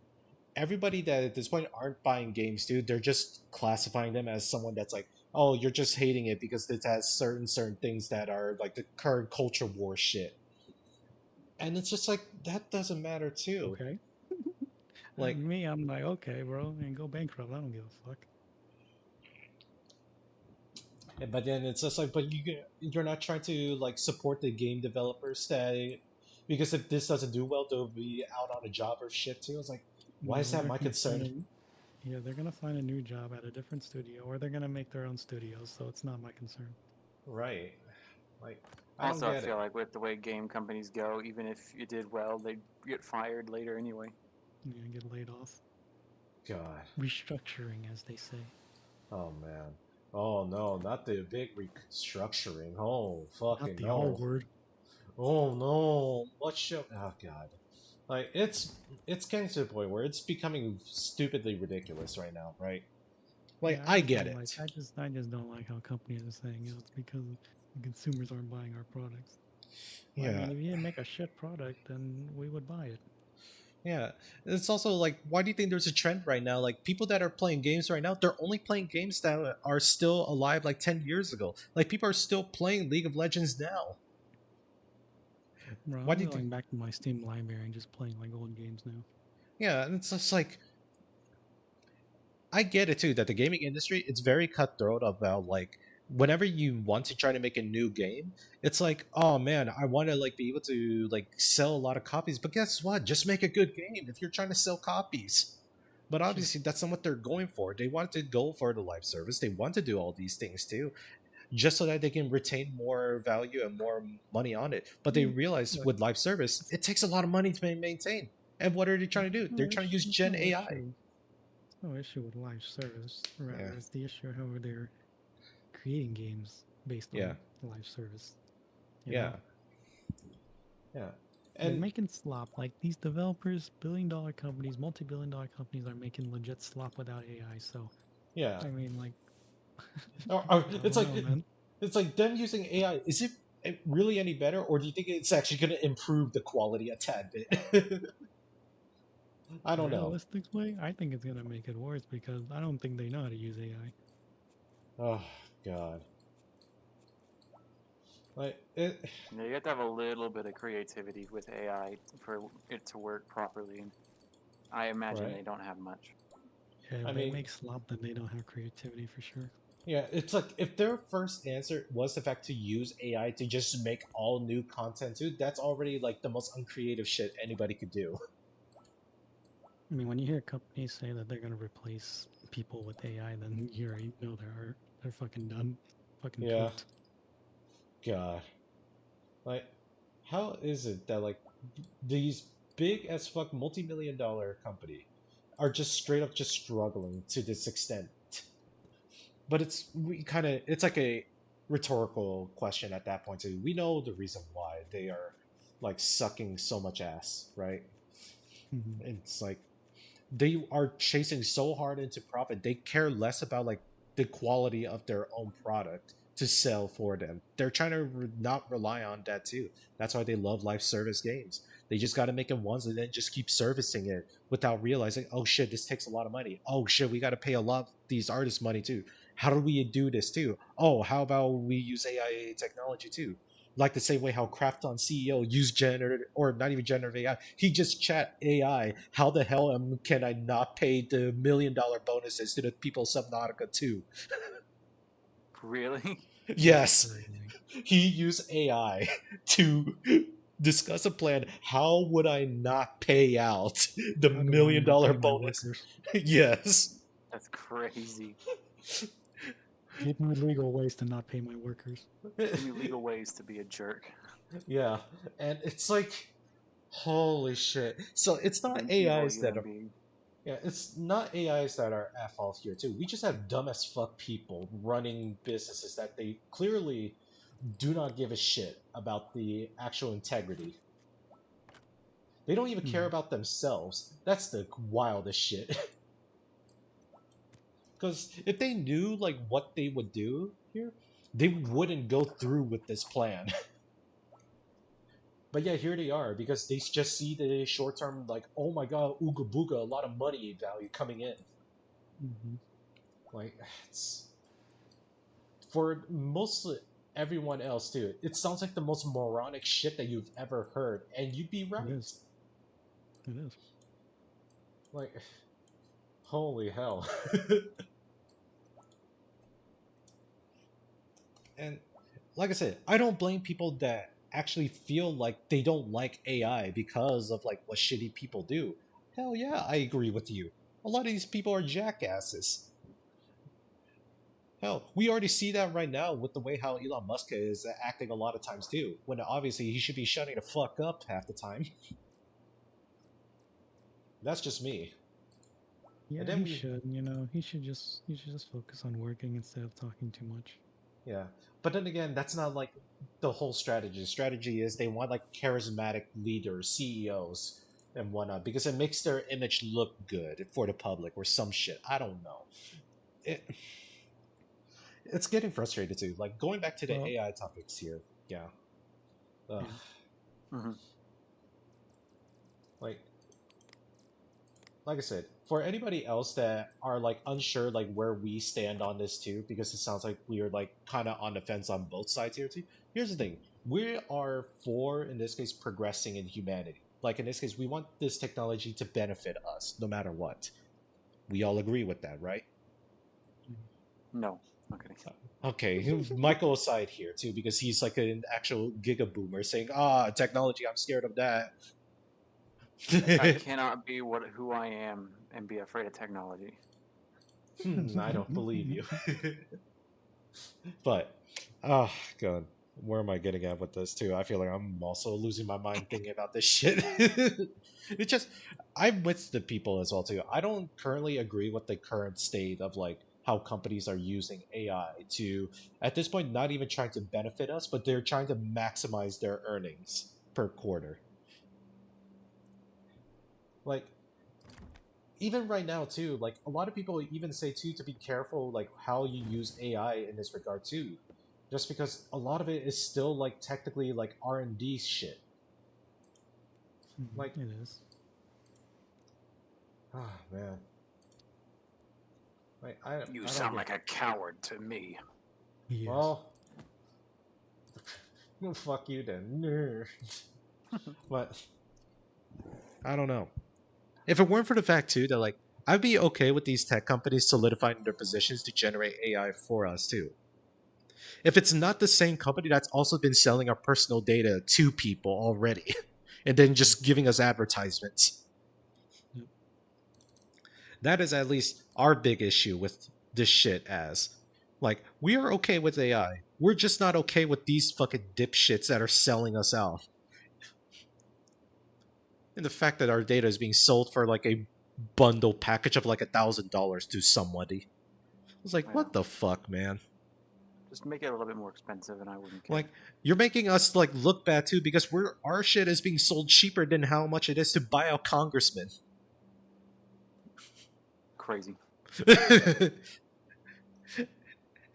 everybody that at this point aren't buying games, dude, they're just classifying them as someone that's like, oh, you're just hating it because it has certain things that are like the current culture war shit, and it's just like that doesn't matter too. Okay. Like, Me, I'm like, okay, bro, and go bankrupt. I don't give a fuck. but then it's just like, but you're not trying to like support the game developers that because if this doesn't do well, they'll be out on a job or shit too. It's like, why is No, that they're my gonna find concern? yeah, they're gonna find a new job at a different studio, or they're gonna make their own studios. So it's not my concern. Right? Like, I don't Also, I get feel it. like with the way game companies go, even if you did well, they'd get fired later anyway. You're gonna get laid off. God. Restructuring, as they say. Oh man. Oh no, not the big restructuring. Oh Not fucking the R no. word. Oh no. What show? Oh god. Like it's getting to the point where it's becoming stupidly ridiculous right now, right? Like Yeah, I get it. I just don't like how companies are saying, it's because the consumers aren't buying our products. Well, I Yeah. mean, if you didn't make a shit product, then we would buy it. Yeah. It's also like, why do you think there's a trend right now? Like people that are playing games right now, they're only playing games that are still alive like 10 years ago. Like people are still playing League of Legends now. Bro, Why I'm do you think? going back to my Steam library and just playing like old games now. Yeah, and it's just like I get it too that the gaming industry it's very cutthroat about like whenever you want to try to make a new game, it's like, oh man, I want to like be able to like sell a lot of copies, but guess what? Just make a good game if you're trying to sell copies. But obviously, that's not what they're going for. They want to go for the live service. They want to do all these things too, just so that they can retain more value and more money on it. But they realize Look, with live service, it takes a lot of money to maintain. And what are they trying to do? They're trying to use it's Gen AI. no issue with live service. Yeah, Rather, it's the issue how they're creating games based yeah, on live service. You yeah, know, yeah. they're And making slop. Like these developers, billion-dollar companies, multi-billion-dollar companies are making legit slop without AI. So, yeah, I mean, like, or I it's don't like know, man. it's like them using AI. Is it really any better, or do you think it's actually going to improve the quality a tad bit? I don't know. Realistic way, I think it's gonna make it worse because I don't think they know how to use AI. Oh God. Like it. You know, you have to have a little bit of creativity with AI for it to work properly, and I imagine Right. they don't have much. Yeah, I if they mean, make slop, then they don't have creativity for sure. Yeah, it's like if their first answer was the fact to use AI to just make all new content too, that's already like the most uncreative shit anybody could do. I mean, when you hear companies say that they're gonna replace people with AI, then you already know they're fucking done, fucking Yeah, cooked. God. Like, how is it that like these big as fuck multi-million dollar company are just straight up just struggling to this extent? But it's like a rhetorical question at that point too. We know the reason why they are like sucking so much ass, right? Hmm. It's like they are chasing so hard into profit. They care less about like the quality of their own product to sell for them. They're trying to not rely on that too. That's why they love live service games. They just got to make it once and then just keep servicing it without realizing, oh shit, this takes a lot of money. Oh shit, we got to pay a lot of these artists money too. How do we do this too? Oh, how about we use AI technology too? Like the same way how Krafton CEO used generative or not even generative AI, he just chat AI. How the hell can I not pay the $1 million bonuses to the people of Subnautica too? Really? That's Yes, crazy. he used AI to discuss a plan. How would I not pay out the How do I million not dollar pay my bonus? workers? Yes. That's crazy. Give me legal ways to not pay my workers. Give me legal ways to be a jerk. Yeah, and it's like, holy shit. So it's Like not an evil AIs that human are being. Yeah, it's not AIs that are at fault here too. We just have dumb as fuck people running businesses that they clearly do not give a shit about the actual integrity. They don't even care Hmm. about themselves. That's the wildest shit. Because if they knew like what they would do here, they wouldn't go through with this plan. But yeah, here they are because they just see the short term like, oh my god, ooga booga, a lot of money value coming in. Hmm. Like it's for most everyone else too. It sounds like the most moronic shit that you've ever heard, and you'd be It right. is. It is. Like, holy hell! And like I said, I don't blame people that actually feel like they don't like AI because of like what shitty people do. Hell yeah, I agree with you. A lot of these people are jackasses. Hell, we already see that right now with the way how Elon Musk is acting a lot of times too. When obviously he should be shutting the fuck up half the time. That's just me. And Yeah, then he we, should. He should just focus on working instead of talking too much. yeah. But then again, that's not like the whole strategy. The strategy is they want like charismatic leaders, CEOs, and whatnot because it makes their image look good for the public or some shit. I don't know. It, it's getting frustrated too. Like going back to the Well, AI topics here. Yeah. Ugh. yeah. Hmm. Like like I said, for anybody else that are like unsure like where we stand on this too, because it sounds like we are like kind of on the fence on both sides here too. Here's the thing: we are for, in this case, progressing in humanity. Like in this case, we want this technology to benefit us, no matter what. We all agree with that, right? No. Okay. Okay, Michael aside here too, because he's like an actual giga boomer saying, "Ah, technology, I'm scared of that." I cannot be who I am and be afraid of technology. I don't believe you. But, oh god, where am I getting at with this too? I feel like I'm also losing my mind thinking about this shit. It's just I'm with the people as well too. I don't currently agree with the current state of like how companies are using AI to at this point not even trying to benefit us, but they're trying to maximize their earnings per quarter. Like even right now too, like a lot of people even say too to be careful like how you use AI in this regard too, just because a lot of it is still like technically like R&D shit. Like, It is. ah man, like You I don't sound get. like a coward to me. He is. Well, fuck you then. But I don't know. If it weren't for the fact too that like I'd be okay with these tech companies solidifying their positions to generate AI for us too. If it's not the same company that's also been selling our personal data to people already, and then just giving us advertisements. Yep. That is at least our big issue with this shit as. Like, we are okay with AI. We're just not okay with these fucking dipshits that are selling us out. And the fact that our data is being sold for like a bundle package of like $1,000 to somebody. It's like, Yeah. what the fuck, man? Just make it a little bit more expensive, and I wouldn't care. Like, you're making us like look bad too because our shit is being sold cheaper than how much it is to buy out congressmen. Crazy.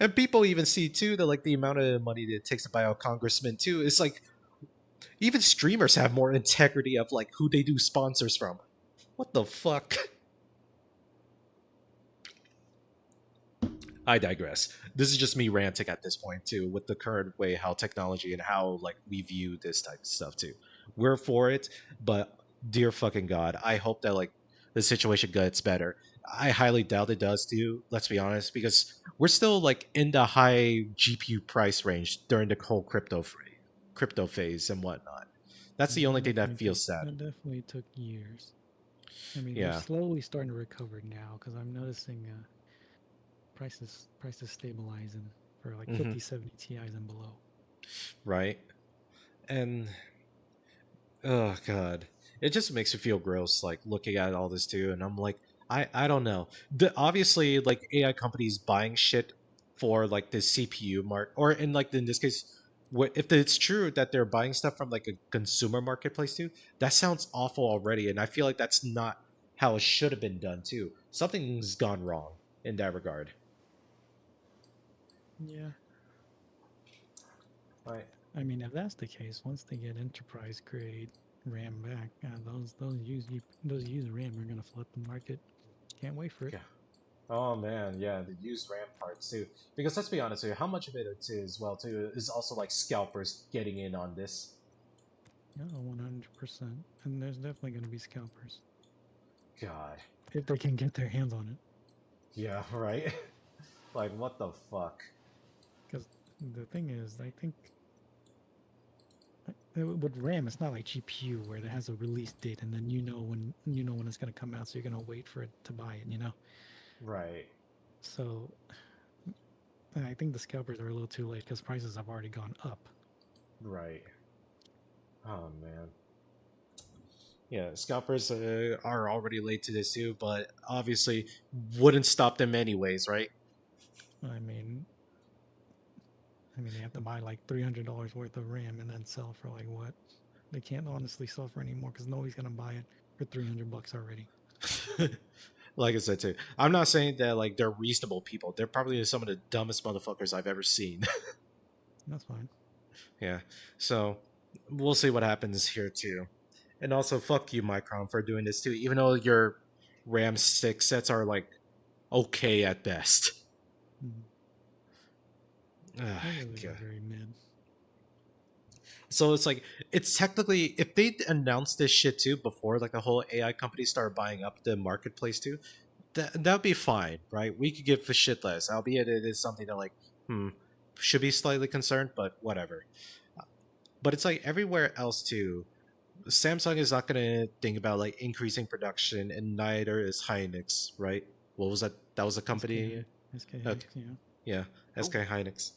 And people even see too that like the amount of money that it takes to buy out congressmen too. It's like even streamers have more integrity of like who they do sponsors from. What the fuck? I digress. This is just me ranting at this point too, with the current way how technology and how like we view this type of stuff too. We're for it, but dear fucking god, I hope that like the situation gets better. I highly doubt it does too. Let's be honest, because we're still like in the high GPU price range during the whole crypto phase and whatnot. That's the only thing that feels sad. That definitely took years. I mean, Yeah. they're slowly starting to recover now because I'm noticing prices stabilizing for like Mhm. 5070 Ti's and below. Right? And oh god, it just makes me feel gross like looking at all this too, and I'm like, I don't know. Obviously, like AI companies buying shit for like the CPU mark, or in like in this case, if it's true that they're buying stuff from like a consumer marketplace too, that sounds awful already, and I feel like that's not how it should have been done too. Something's gone wrong in that regard. Yeah. Right. I mean, if that's the case, once they get enterprise grade RAM back, those used RAM are gonna flood the market. Can't wait for it. Yeah. Oh man, yeah, the used RAM parts too. Because let's be honest with you, how much of it is well too is also like scalpers getting in on this. Yeah, 100%. And there's definitely gonna be scalpers God. if they can get their hands on it. Yeah, right? Like what the fuck? Because the thing is, I think with RAM, it's not like GPU where it has a release date and then you know when it's gonna come out, so you're gonna wait for it to buy it. Right. So I think the scalpers are a little too late because prices have already gone up. Right. Oh man. Yeah, scalpers are already late to this too, but obviously wouldn't stop them anyways, right? I mean, they have to buy like $300 worth of RAM and then sell for like what? They can't honestly sell for anymore because nobody's gonna buy it for $300 already. Like I said too, I'm not saying that like they're reasonable people. They're probably some of the dumbest motherfuckers I've ever seen. That's fine. Yeah. So we'll see what happens here too. And also fuck you, Micron, for doing this too, even though your RAM 6 sets are like okay at best. Mhm. Ah, Those really God. are very mid. So it's like it's technically if they announced this shit too before like the whole AI companies started buying up the marketplace too, that'd be fine, right? We could give a shit less, albeit it is something that like should be slightly concerned, but whatever. But it's like everywhere else too. Samsung is not gonna think about like increasing production, and neither is Hynix, right? What was that? That was a company. SK Okay. Hynix, yeah. Yeah, Oh. SK Hynix.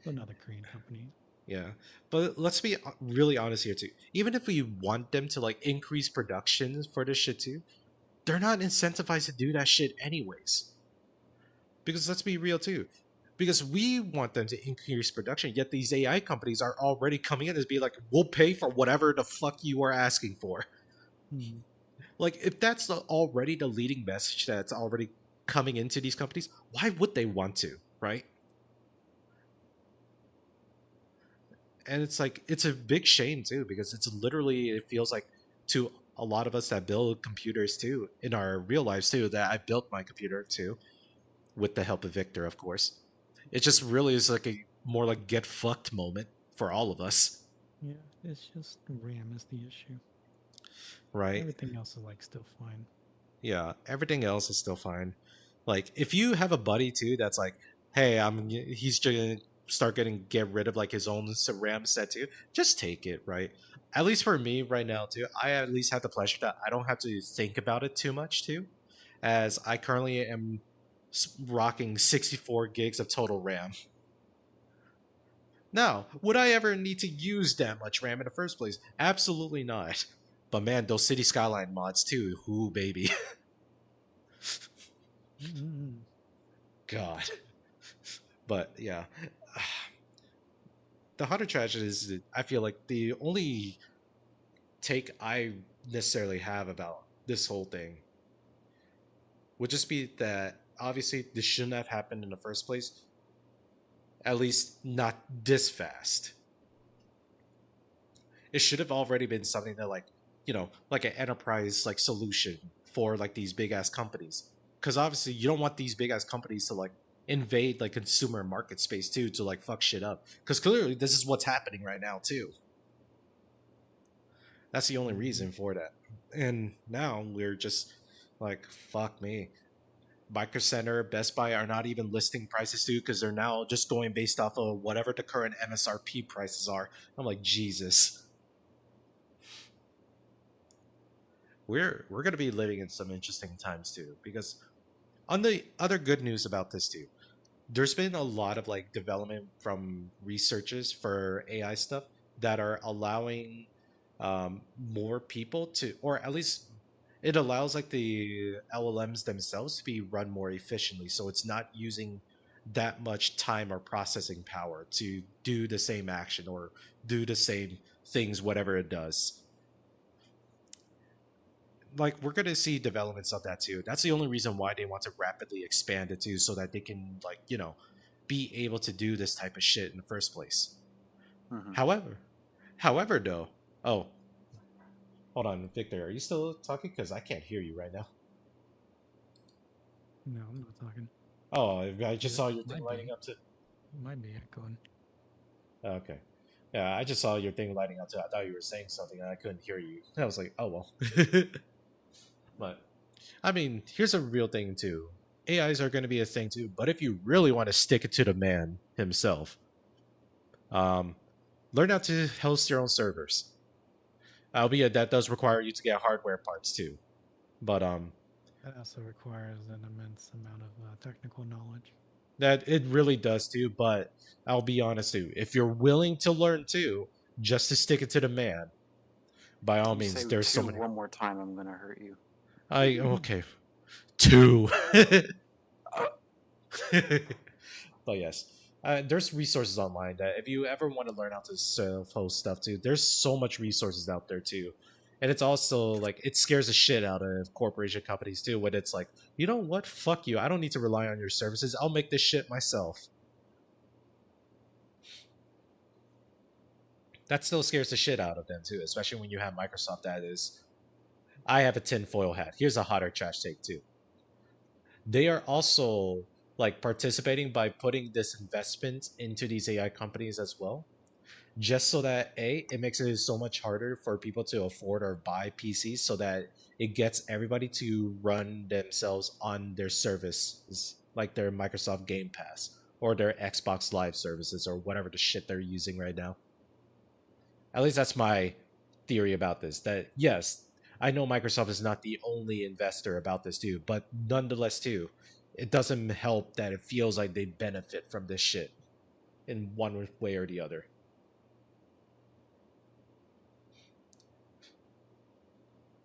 Another Korean company. Yeah, but let's be really honest here too. Even if we want them to like increase production for this shit too, they're not incentivized to do that shit anyways. Because let's be real too. Because we want them to increase production, yet these AI companies are already coming in as be like, we'll pay for whatever the fuck you are asking for. Hmm. Like, if that's already the leading message that's already coming into these companies, why would they want to, right? And it's like, it's a big shame too, because it's literally, it feels like to a lot of us that build computers too, in our real lives too, that I built my computer too, with the help of Victor, of course. It just really is like a more like get fucked moment for all of us. Yeah, it's just RAM is the issue. Right? Everything else is like still fine. Yeah, everything else is still fine. Like if you have a buddy too that's like, hey, he's gonna start get rid of like his own RAM set too, just take it, right? At least for me right now too, I at least have the pleasure that I don't have to think about it too much too, as I currently am rocking 64 gigs of total RAM. Now, would I ever need to use that much RAM in the first place? Absolutely not. But man, those City Skyline mods too, ooh baby. Mm-hmm. God. But yeah, the Hunter tragedy is, I feel like the only take I necessarily have about this whole thing would just be that obviously this shouldn't have happened in the first place. At least not this fast. It should have already been something that like, like an enterprise like solution for like these big ass companies. Because obviously you don't want these big ass companies to like invade like consumer market space too to like fuck shit up. Because clearly this is what's happening right now too. That's the only reason for that. And now we're just like, fuck me. Micro Center, Best Buy are not even listing prices too because they're now just going based off of whatever the current MSRP prices are. I'm like, Jesus. We're gonna be living in some interesting times too. Because on the other good news about this too, there's been a lot of like development from researchers for AI stuff that are allowing more people to, or at least it allows like the LLMs themselves to be run more efficiently. So it's not using that much time or processing power to do the same action or do the same things, whatever it does. Like we're gonna see developments of that too. That's the only reason why they want to rapidly expand it too, so that they can like be able to do this type of shit in the first place. Mm-hmm. However, though, oh, hold on, Victor, are you still talking? Because I can't hear you right now. No, I'm not talking. Oh, I just Yeah, saw your thing might lighting be. up too. Might be echoing. Okay. Yeah, I just saw your thing lighting up too. I thought you were saying something and I couldn't hear you. I was like, oh well. But I mean, here's a real thing too. AIs are going to be a thing too, but if you really want to stick it to the man himself, um, learn how to host your own servers. Albeit that does require you to get hardware parts too. But That also requires an immense amount of technical knowledge. that it really does too. But I'll be honest too, if you're willing to learn too, just to stick it to the man, by all You say means, there's so two many. one more time, I'm gonna hurt you. Okay, two. But yes, there's resources online that if you ever want to learn how to self-host stuff too, there's so much resources out there too. And it's also like it scares the shit out of corporation companies too when it's like, you know what, fuck you, I don't need to rely on your services, I'll make this shit myself. That still scares the shit out of them too, especially when you have Microsoft that is, I have a tinfoil hat, here's a hotter trash take too. They are also like participating by putting this investment into these AI companies as well, just so that it makes it so much harder for people to afford or buy PCs, so that it gets everybody to run themselves on their services, like their Microsoft Game Pass or their Xbox Live services or whatever the shit they're using right now. At least that's my theory about this. That yes, I know Microsoft is not the only investor about this too, but nonetheless too, it doesn't help that it feels like they benefit from this shit in one way or the other.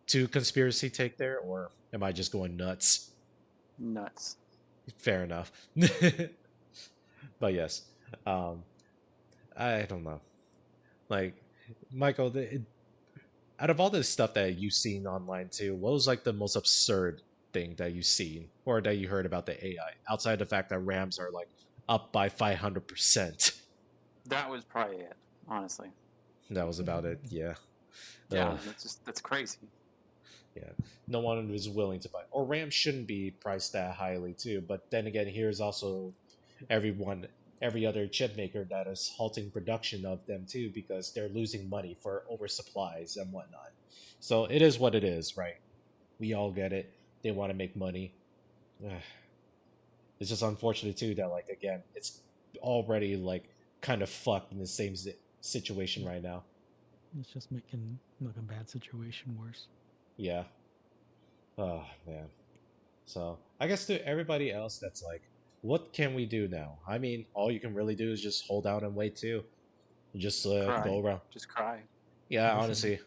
To conspiracy take there, or am I just going nuts? Nuts. Fair enough. But yes, um, I don't know. Like Michael, out of all this stuff that you've seen online too, what was like the most absurd thing that you've seen or that you heard about the AI outside the fact that RAMs are like up by 500%? That was probably it, honestly. That was about it. Yeah. Yeah, that's crazy. Yeah. No one was willing to buy, or RAM shouldn't be priced that highly too. But then again, here's also everyone, every other chip maker that is halting production of them too because they're losing money for oversupplies and whatnot. So it is what it is, right? We all get it. they want to make money. It's just unfortunate too that like again, it's already like kind of fucked in the same situation right now. It's just making like a bad situation worse. Yeah. Oh man. So I guess to everybody else that's like, what can we do now? I mean, all you can really do is just hold out and wait too. Just Cry. go around. Just cry. Yeah, Listen. honestly,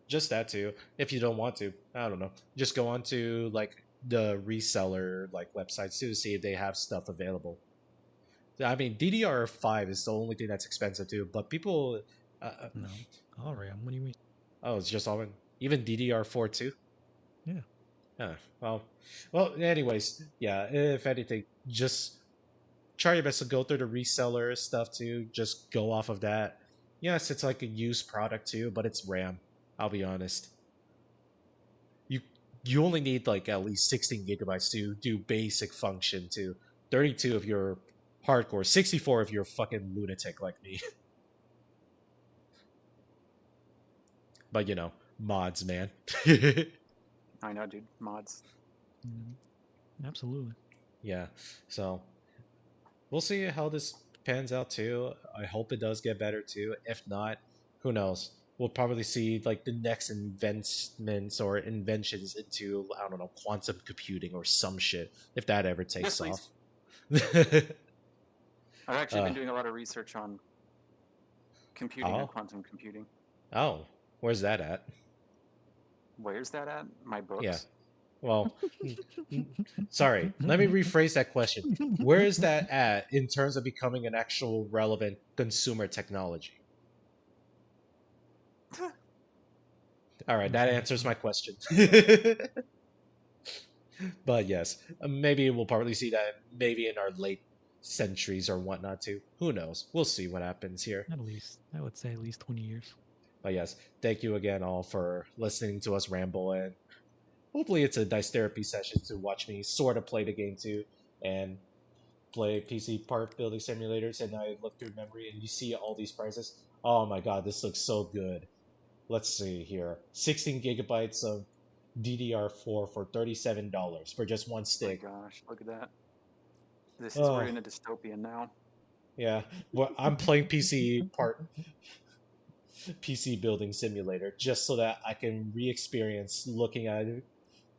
just that too. If you don't want to, I don't know. Just go on to like the reseller like websites too to see if they have stuff available. I mean, DDR5 is the only thing that's expensive too, but people. No. All right. What do you mean? Oh, it's just all even DDR4 too. Yeah. Yeah. Well. Anyways, yeah. If anything, just try your best to go through the reseller stuff too. Just go off of that. Yes, it's like a used product too, but it's RAM. I'll be honest. You only need like at least 16 gigabytes to do basic function too. 32 if you're hardcore, 64 if you're a fucking lunatic like me. But you know, mods, man. I know, dude. Mods. Absolutely. Yeah. So we'll see how this pans out too. I hope it does get better too. If not, who knows? We'll probably see like the next investments or inventions into I don't know quantum computing or some shit if that ever takes Yes, off. I've actually been doing a lot of research on computing and quantum computing. Oh, where's that at? Where's that at? My books. Yeah. Well, sorry. Let me rephrase that question. Where is that at in terms of becoming an actual relevant consumer technology? All right, that answers my question. But yes, maybe we'll probably see that maybe in our late centuries or whatnot too. Who knows? We'll see what happens here. At least, I would say at least 20 years. But yes, thank you again all for listening to us ramble, and hopefully it's a nice therapy session to watch me sort of play the game too and play PC part building simulators. And I look through memory and you see all these prices. Oh my god, this looks so good. Let's see here. 16 gigabytes of DDR4 for $37 for just one stick. Oh my gosh, look at that. This is we're in a dystopian now. Yeah, well, I'm playing PC building simulator just so that I can re-experience looking at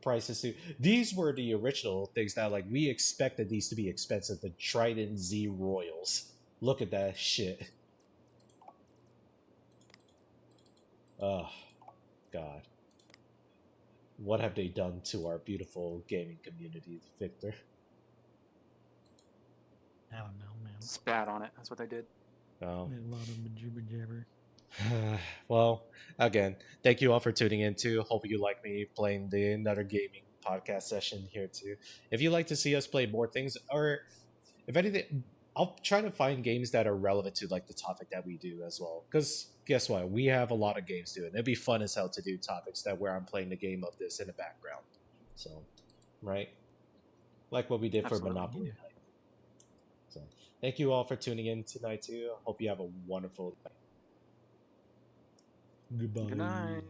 prices too. These were the original things that like we expected these to be expensive. The Trident Z Royals. Look at that shit. Oh, God. What have they done to our beautiful gaming community, Victor? I don't know, man. Spat on it. That's what they did. Oh. A lot of jibber jabber. Well, again, thank you all for tuning in too. Hope you like me playing the another gaming podcast session here too. If you'd like to see us play more things, or if anything, I'll try to find games that are relevant to like the topic that we do as well. Because guess what, we have a lot of games to do, and it'd be fun as hell to do topics that where I'm playing the game of this in the background. So, right, like what we did Absolutely. for Monopoly Night. So, thank you all for tuning in tonight too. Hope you have a wonderful night. Goodbye. Good night.